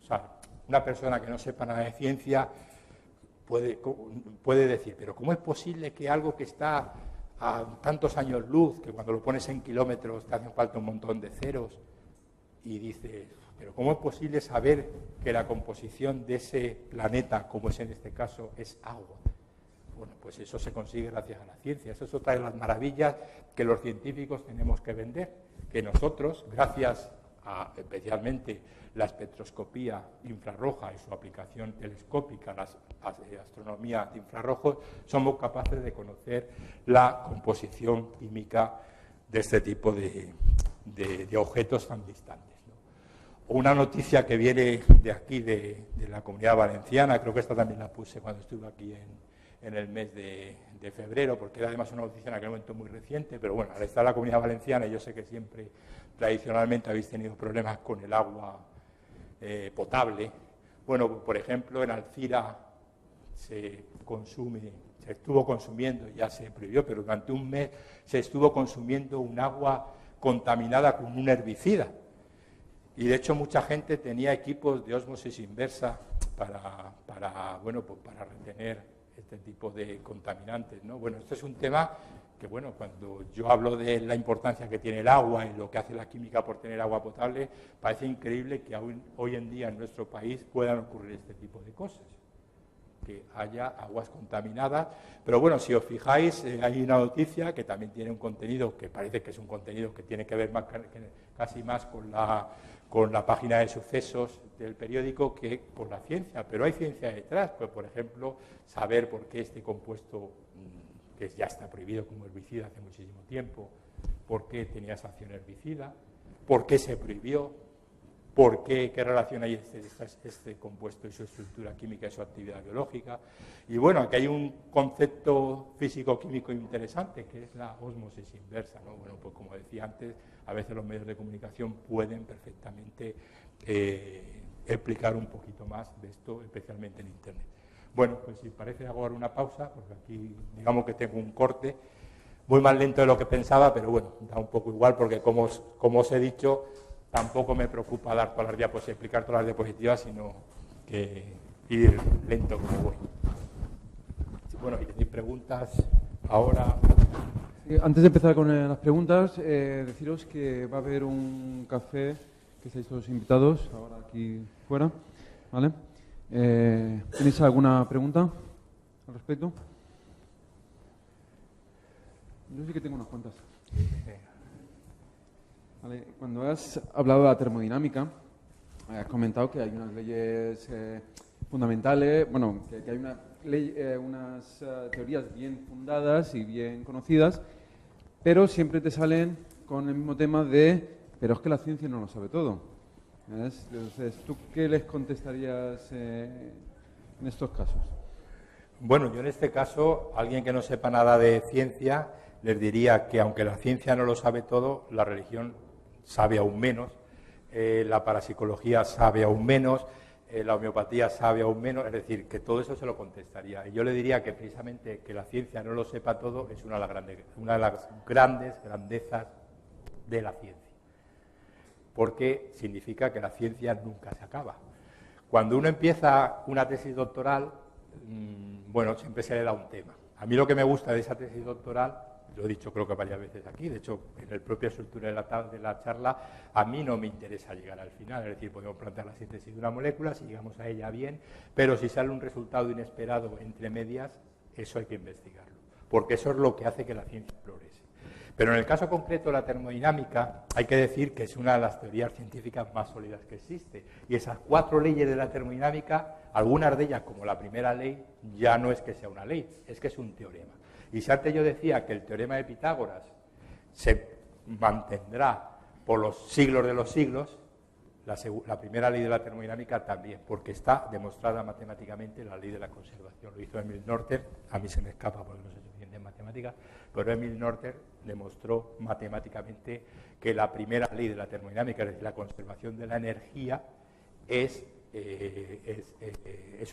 o sea, una persona que no sepa nada de ciencia puede decir, pero ¿cómo es posible que algo que está a tantos años luz, que cuando lo pones en kilómetros te hacen falta un montón de ceros, y dices, pero ¿cómo es posible saber que la composición de ese planeta, como es en este caso, es agua? Bueno, pues eso se consigue gracias a la ciencia. Eso es otra de las maravillas que los científicos tenemos que vender, que nosotros, gracias a especialmente la espectroscopía infrarroja y su aplicación telescópica, la astronomía de infrarrojos, somos capaces de conocer la composición química de este tipo de objetos tan distantes, ¿no? Una noticia que viene de aquí, de la Comunidad Valenciana, creo que esta también la puse cuando estuve aquí en el mes de febrero, porque era además una noticia en aquel momento muy reciente, pero bueno, al estar la Comunidad Valenciana, yo sé que siempre, tradicionalmente, habéis tenido problemas con el agua potable. Bueno, por ejemplo, en Alcira se estuvo consumiendo, ya se prohibió, pero durante un mes se estuvo consumiendo un agua contaminada con un herbicida. Y de hecho mucha gente tenía equipos de ósmosis inversa para retener este tipo de contaminantes, ¿no? Bueno, esto es un tema que bueno, cuando yo hablo de la importancia que tiene el agua y lo que hace la química por tener agua potable, parece increíble que aún hoy en día en nuestro país puedan ocurrir este tipo de cosas, que haya aguas contaminadas. Pero bueno, si os fijáis, hay una noticia que también tiene un contenido que parece que es un contenido que tiene que ver casi más con la página de sucesos del periódico que con la ciencia, pero hay ciencia detrás. Pues, por ejemplo, saber por qué este compuesto, que ya está prohibido como herbicida hace muchísimo tiempo, por qué tenía esa acción herbicida, por qué se prohibió, por qué relación hay este compuesto y su estructura química y su actividad biológica. Y bueno, aquí hay un concepto físico-químico interesante, que es la ósmosis inversa, ¿no? Bueno, pues como decía antes, a veces los medios de comunicación pueden perfectamente explicar un poquito más de esto, especialmente en Internet. Bueno, pues si parece hago ahora una pausa, porque aquí digamos que tengo un corte, muy más lento de lo que pensaba, pero bueno, da un poco igual, porque como os he dicho, tampoco me preocupa dar todas las diapositivas, explicar todas las diapositivas, sino que ir lento como voy. Bueno, y tenéis preguntas ahora. Antes de empezar con las preguntas, deciros que va a haber un café, que estáis todos invitados, ahora aquí fuera, ¿vale? ¿Tenéis alguna pregunta al respecto? Yo sí que tengo unas cuantas. Vale, cuando has hablado de la termodinámica, has comentado que hay unas leyes fundamentales, bueno, que hay unas teorías bien fundadas y bien conocidas, pero siempre te salen con el mismo tema de, pero es que la ciencia no lo sabe todo. ¿Ves? Entonces, ¿tú qué les contestarías en estos casos? Bueno, yo en este caso, alguien que no sepa nada de ciencia, les diría que aunque la ciencia no lo sabe todo, la religión sabe aún menos, la parapsicología sabe aún menos, la homeopatía sabe aún menos, es decir, que todo eso se lo contestaría. Y yo le diría que precisamente que la ciencia no lo sepa todo es una de las grandes grandezas de la ciencia, porque significa que la ciencia nunca se acaba. Cuando uno empieza una tesis doctoral, bueno, siempre se le da un tema. A mí lo que me gusta de esa tesis doctoral, lo he dicho creo que varias veces aquí, de hecho en la propia estructura de la charla, a mí no me interesa llegar al final, es decir, podemos plantear la síntesis de una molécula, si llegamos a ella bien, pero si sale un resultado inesperado entre medias, eso hay que investigarlo, porque eso es lo que hace que la ciencia progrese. Pero en el caso concreto de la termodinámica, hay que decir que es una de las teorías científicas más sólidas que existe. Y esas 4 leyes de la termodinámica, algunas de ellas, como la primera ley, ya no es que sea una ley, es que es un teorema. Y si antes yo decía que el teorema de Pitágoras se mantendrá por los siglos de los siglos, la primera ley de la termodinámica también, porque está demostrada matemáticamente la ley de la conservación. Lo hizo Emil Noether, a mí se me escapa porque no sé suficiente en matemáticas, pero Emil Noether demostró matemáticamente que la primera ley de la termodinámica, es decir, la conservación de la energía, es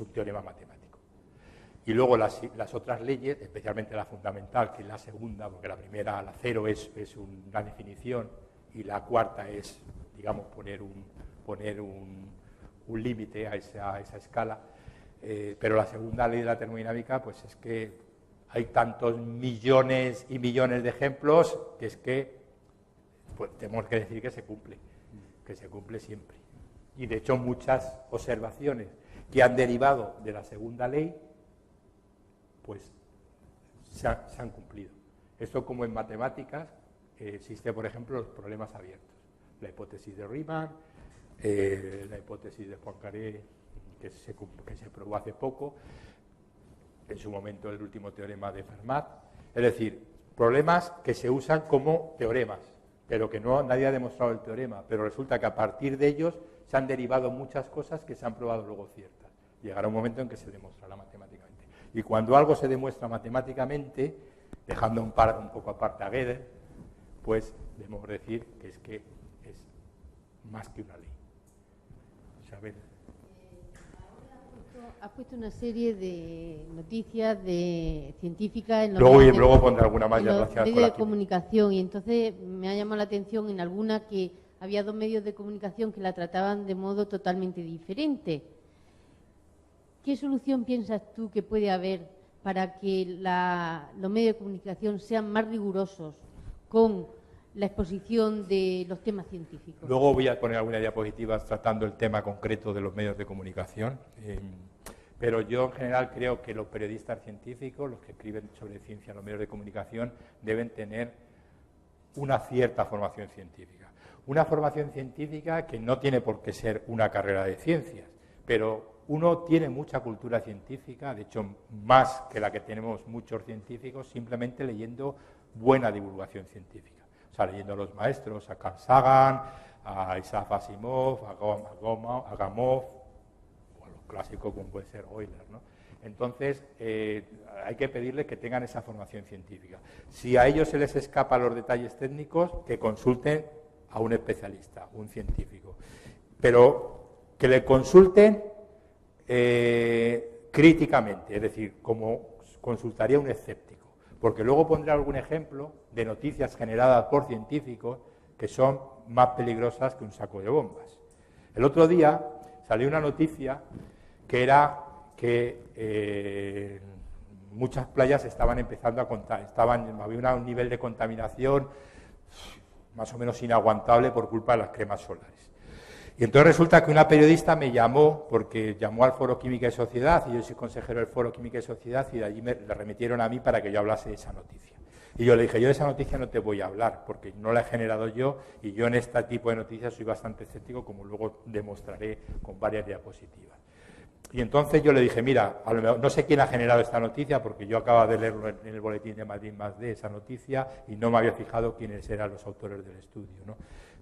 un teorema matemático. Y luego las otras leyes, especialmente la fundamental, que es la segunda, porque la primera, la cero, es una definición, y la cuarta es, digamos, poner un límite a esa escala. Pero la segunda ley de la termodinámica, pues es que hay tantos millones y millones de ejemplos que es que pues, tenemos que decir que se cumple siempre. Y de hecho muchas observaciones que han derivado de la segunda ley, pues se han cumplido. Esto como en matemáticas existe, por ejemplo, los problemas abiertos. La hipótesis de Riemann, la hipótesis de Poincaré, que se probó hace poco, en su momento el último teorema de Fermat. Es decir, problemas que se usan como teoremas, pero que nadie ha demostrado el teorema, pero resulta que a partir de ellos se han derivado muchas cosas que se han probado luego ciertas. Llegará un momento en que se demostrará matemáticamente. Y cuando algo se demuestra matemáticamente, dejando un poco aparte a Gödel, pues debemos decir que es más que una ley. ¿Sabes? Has puesto una serie de noticias científicas en los luego pondré alguna más medios de comunicación, y entonces me ha llamado la atención en alguna que había 2 medios de comunicación que la trataban de modo totalmente diferente. ¿Qué solución piensas tú que puede haber para que los medios de comunicación sean más rigurosos con la exposición de los temas científicos? Luego voy a poner algunas diapositivas tratando el tema concreto de los medios de comunicación, pero yo en general creo que los periodistas científicos, los que escriben sobre ciencia en los medios de comunicación, deben tener una cierta formación científica. Una formación científica que no tiene por qué ser una carrera de ciencias, pero uno tiene mucha cultura científica, de hecho más que la que tenemos muchos científicos, simplemente leyendo buena divulgación científica. O sea, leyendo a los maestros, a Carl Sagan, a Isaac Asimov, a Gamow, o a los clásicos como puede ser Euler, ¿no? Entonces, hay que pedirles que tengan esa formación científica. Si a ellos se les escapan los detalles técnicos, que consulten a un especialista, un científico. Pero que le consulten críticamente, es decir, como consultaría un escéptico, porque luego pondré algún ejemplo de noticias generadas por científicos que son más peligrosas que un saco de bombas. El otro día salió una noticia que era que muchas playas estaban empezando a había un nivel de contaminación más o menos inaguantable por culpa de las cremas solares. Y entonces resulta que una periodista me llamó, porque llamó al Foro Química y Sociedad, y yo soy consejero del Foro Química y Sociedad, y de allí le remitieron a mí para que yo hablase de esa noticia. Y yo le dije, yo de esa noticia no te voy a hablar, porque no la he generado yo, y yo en este tipo de noticias soy bastante escéptico, como luego demostraré con varias diapositivas. Y entonces yo le dije, mira, a lo mejor, no sé quién ha generado esta noticia, porque yo acababa de leerlo en el boletín de Madrid más de esa noticia, y no me había fijado quiénes eran los autores del estudio, ¿no?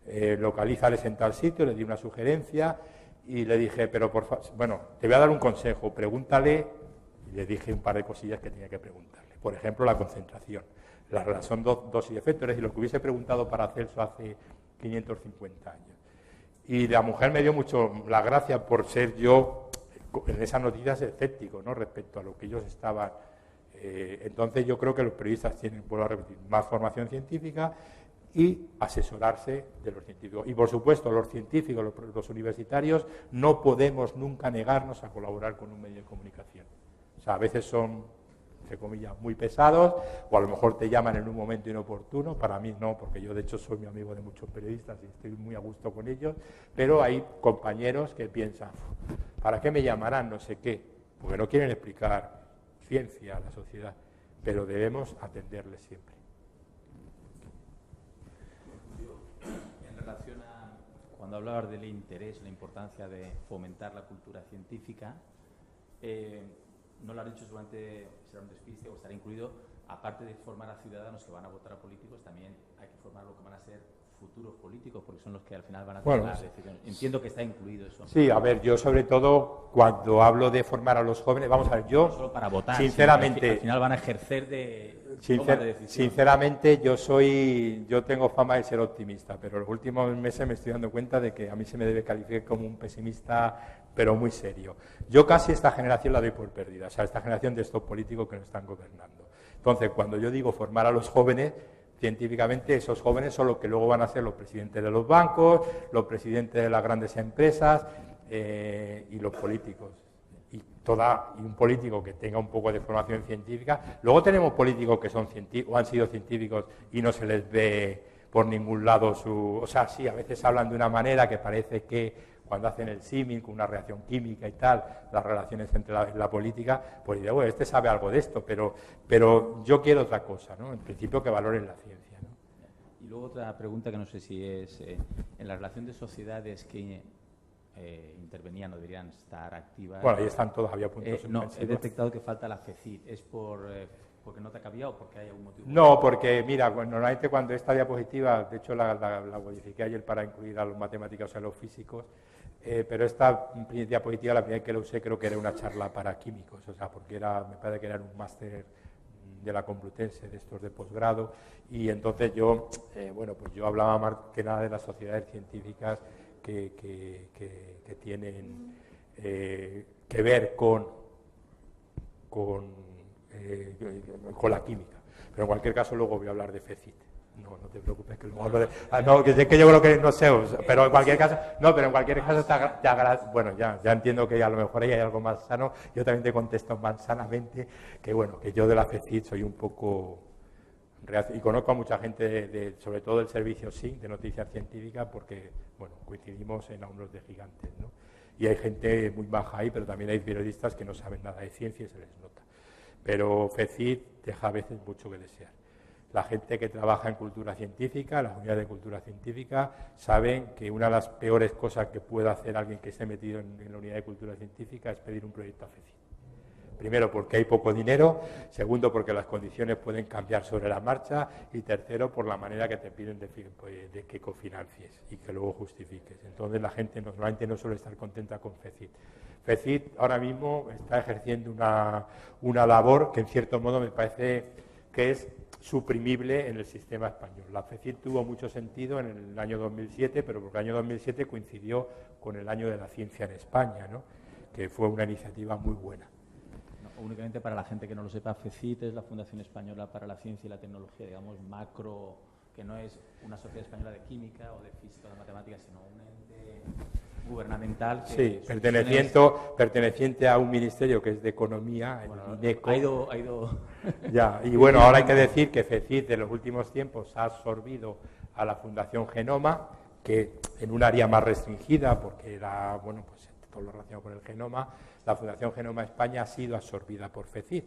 Localízales en tal sitio, le di una sugerencia y le dije, pero por favor, bueno, te voy a dar un consejo, pregúntale, y le dije un par de cosillas que tenía que preguntarle. Por ejemplo, la concentración, la relación dosis y efecto, es decir, lo que hubiese preguntado para Celso hace 550 años. Y la mujer me dio mucho la gracia por ser yo, en esas noticias, escéptico, ¿no?, respecto a lo que ellos estaban. Entonces yo creo que los periodistas tienen, vuelvo a repetir, más formación científica y asesorarse de los científicos. Y, por supuesto, los científicos, los universitarios, no podemos nunca negarnos a colaborar con un medio de comunicación. O sea, a veces son, entre comillas, muy pesados, o a lo mejor te llaman en un momento inoportuno. Para mí no, porque yo, de hecho, soy muy amigo de muchos periodistas y estoy muy a gusto con ellos, pero hay compañeros que piensan, ¿para qué me llamarán? No sé qué, porque no quieren explicar ciencia a la sociedad, pero debemos atenderles siempre. Cuando hablabas del interés, la importancia de fomentar la cultura científica, no lo has dicho, seguramente será un despiste o estará incluido, aparte de formar a ciudadanos que van a votar a políticos, también hay que formar lo que van a ser futuros políticos, porque son los que al final van a tomar las decisiones. Entiendo que está incluido eso. Sí, a ver, yo sobre todo cuando hablo de formar a los jóvenes, vamos a ver, yo no solo para votar, sinceramente, al final van a ejercer de sinceramente, yo tengo fama de ser optimista, pero los últimos meses me estoy dando cuenta de que a mí se me debe calificar como un pesimista, pero muy serio. Yo casi esta generación la doy por perdida, o sea, esta generación de estos políticos que nos están gobernando. Entonces, cuando yo digo formar a los jóvenes, científicamente esos jóvenes son los que luego van a ser los presidentes de los bancos, los presidentes de las grandes empresas y los políticos. Y un político que tenga un poco de formación científica. Luego tenemos políticos que son científicos o han sido científicos y no se les ve por ningún lado su... O sea, sí, a veces hablan de una manera que parece que cuando hacen el símil con una reacción química y tal, las relaciones entre la política, pues diré, bueno, este sabe algo de esto, pero yo quiero otra cosa, ¿no? En principio que valoren la ciencia, ¿no? Y luego otra pregunta que no sé si es, en la relación de sociedades que intervenían o deberían estar activas... Bueno, ahí están todavía puntos no, he detectado que falta la FECID. ¿Es porque no te ha cabía o porque hay algún motivo? No, porque mira, normalmente cuando esta diapositiva, de hecho la modifiqué ayer para incluir a los matemáticos y a los físicos, pero esta diapositiva, la primera que la usé, creo que era una charla para químicos, o sea, porque me parece que era un máster de la Complutense, de estos de posgrado, y entonces yo, pues yo hablaba más que nada de las sociedades científicas que tienen que ver con la química. Pero en cualquier caso luego voy a hablar de FECIT. No te preocupes, que luego no, que es que yo creo que no sé, pero en cualquier caso, ya entiendo que a lo mejor ahí hay algo más sano. Yo también te contesto más sanamente que bueno, que yo de la FECIT soy un poco y conozco a mucha gente sobre todo del servicio SIN, de noticias científicas, porque bueno, coincidimos en Hombros de Gigantes, ¿no? Y hay gente muy baja ahí, pero también hay periodistas que no saben nada de ciencia y se les nota. Pero FECIT deja a veces mucho que desear. La gente que trabaja en cultura científica, las unidades de cultura científica, saben que una de las peores cosas que puede hacer alguien que esté metido en la unidad de cultura científica es pedir un proyecto a FECIT. Primero, porque hay poco dinero. Segundo, porque las condiciones pueden cambiar sobre la marcha. Y tercero, por la manera que te piden de que cofinancies y que luego justifiques. Entonces, la gente normalmente no suele estar contenta con FECIT. FECIT ahora mismo está ejerciendo una labor que, en cierto modo, me parece que es suprimible en el sistema español. La FECIT tuvo mucho sentido en el año 2007, pero porque el año 2007 coincidió con el año de la ciencia en España, ¿no? Que fue una iniciativa muy buena. Únicamente para la gente que no lo sepa, FECIT es la Fundación Española para la Ciencia y la Tecnología, digamos, macro, que no es una sociedad española de química o de física o de matemáticas, sino un ente gubernamental. Sí, perteneciente a un ministerio que es de Economía, el INECO. Ha ido... Ya, y bueno, ahora hay que decir que FECIT en los últimos tiempos ha absorbido a la Fundación Genoma, que en un área más restringida, porque era, bueno, pues todo lo relacionado con el genoma, la Fundación Genoma España ha sido absorbida por FECIT.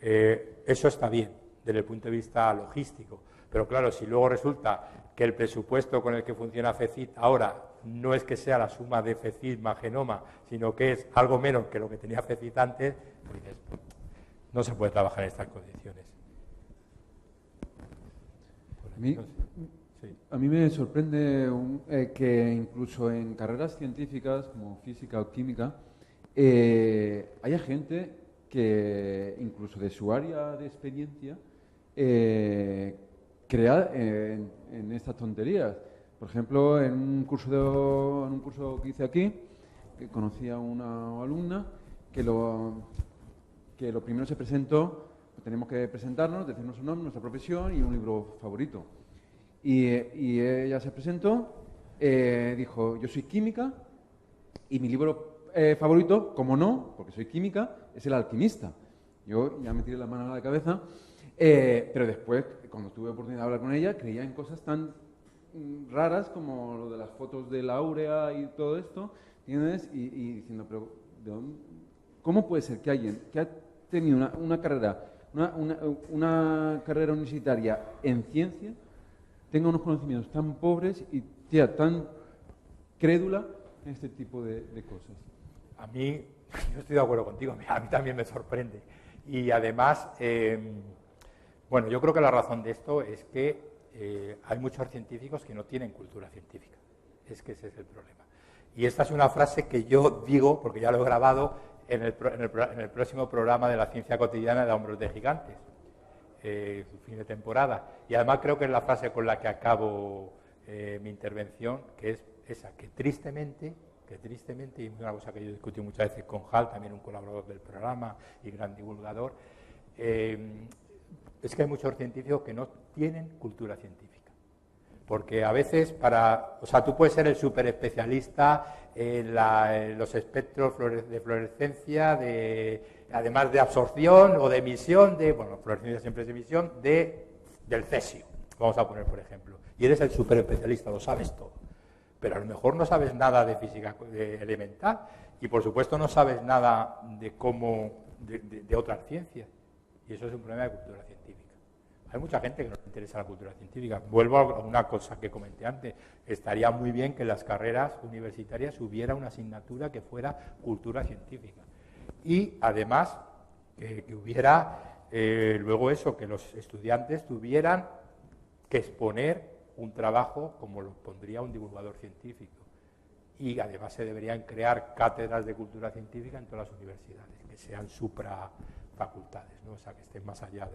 Eso está bien, desde el punto de vista logístico, pero claro, si luego resulta que el presupuesto con el que funciona FECIT ahora no es que sea la suma de FECIT más Genoma, sino que es algo menos que lo que tenía FECIT antes, pues no se puede trabajar en estas condiciones. A mí me sorprende que incluso en carreras científicas como física o química haya gente que incluso de su área de experiencia crea en estas tonterías. Por ejemplo, en un curso que hice aquí, que conocí a una alumna que lo primero se presentó, tenemos que presentarnos, decir nuestro nombre, nuestra profesión y un libro favorito. Y ella se presentó, dijo, yo soy química y mi libro favorito, como no, porque soy química, es El alquimista. Yo ya me tiré la mano a la cabeza, pero después, cuando tuve oportunidad de hablar con ella, creía en cosas tan raras como lo de las fotos de la áurea y todo esto, ¿entiendes? Y diciendo, pero ¿de dónde? ¿Cómo puede ser que alguien que ha tenido una carrera universitaria en ciencia tenga unos conocimientos tan pobres y sea tan crédula en este tipo de cosas? A mí, yo estoy de acuerdo contigo, a mí también me sorprende. Y además, bueno, yo creo que la razón de esto es que hay muchos científicos que no tienen cultura científica. Es que ese es el problema. Y esta es una frase que yo digo, porque ya lo he grabado en el próximo programa de la ciencia cotidiana de Hombros de Gigantes, fin de temporada. Y además creo que es la frase con la que acabo mi intervención, que es esa, que tristemente, y es una cosa que yo discutí muchas veces con Hal, también un colaborador del programa y gran divulgador, es que hay muchos científicos que no tienen cultura científica. Porque a veces tú puedes ser el súper especialista en los espectros de fluorescencia, además de absorción o de emisión, fluorescencia siempre es emisión, del cesio, vamos a poner por ejemplo. Y eres el súper especialista, lo sabes todo. Pero a lo mejor no sabes nada de física elemental y por supuesto no sabes nada de otras ciencias. Y eso es un problema de cultura científica. Hay mucha gente que no le interesa la cultura científica. Vuelvo a una cosa que comenté antes. Estaría muy bien que en las carreras universitarias hubiera una asignatura que fuera cultura científica. Y además que hubiera luego eso, que los estudiantes tuvieran que exponer un trabajo como lo pondría un divulgador científico. Y además se deberían crear cátedras de cultura científica en todas las universidades, que sean suprafacultades, ¿no? O sea, que estén más allá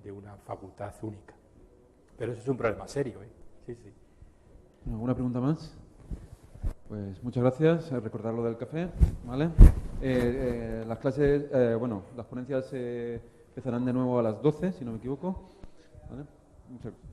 de una facultad única. Pero eso es un problema serio, ¿eh? Sí, sí. ¿Alguna pregunta más? Pues muchas gracias. Recordar lo del café, ¿vale? Las clases, las ponencias empezarán de nuevo a las 12, si no me equivoco, ¿vale? Muchas gracias.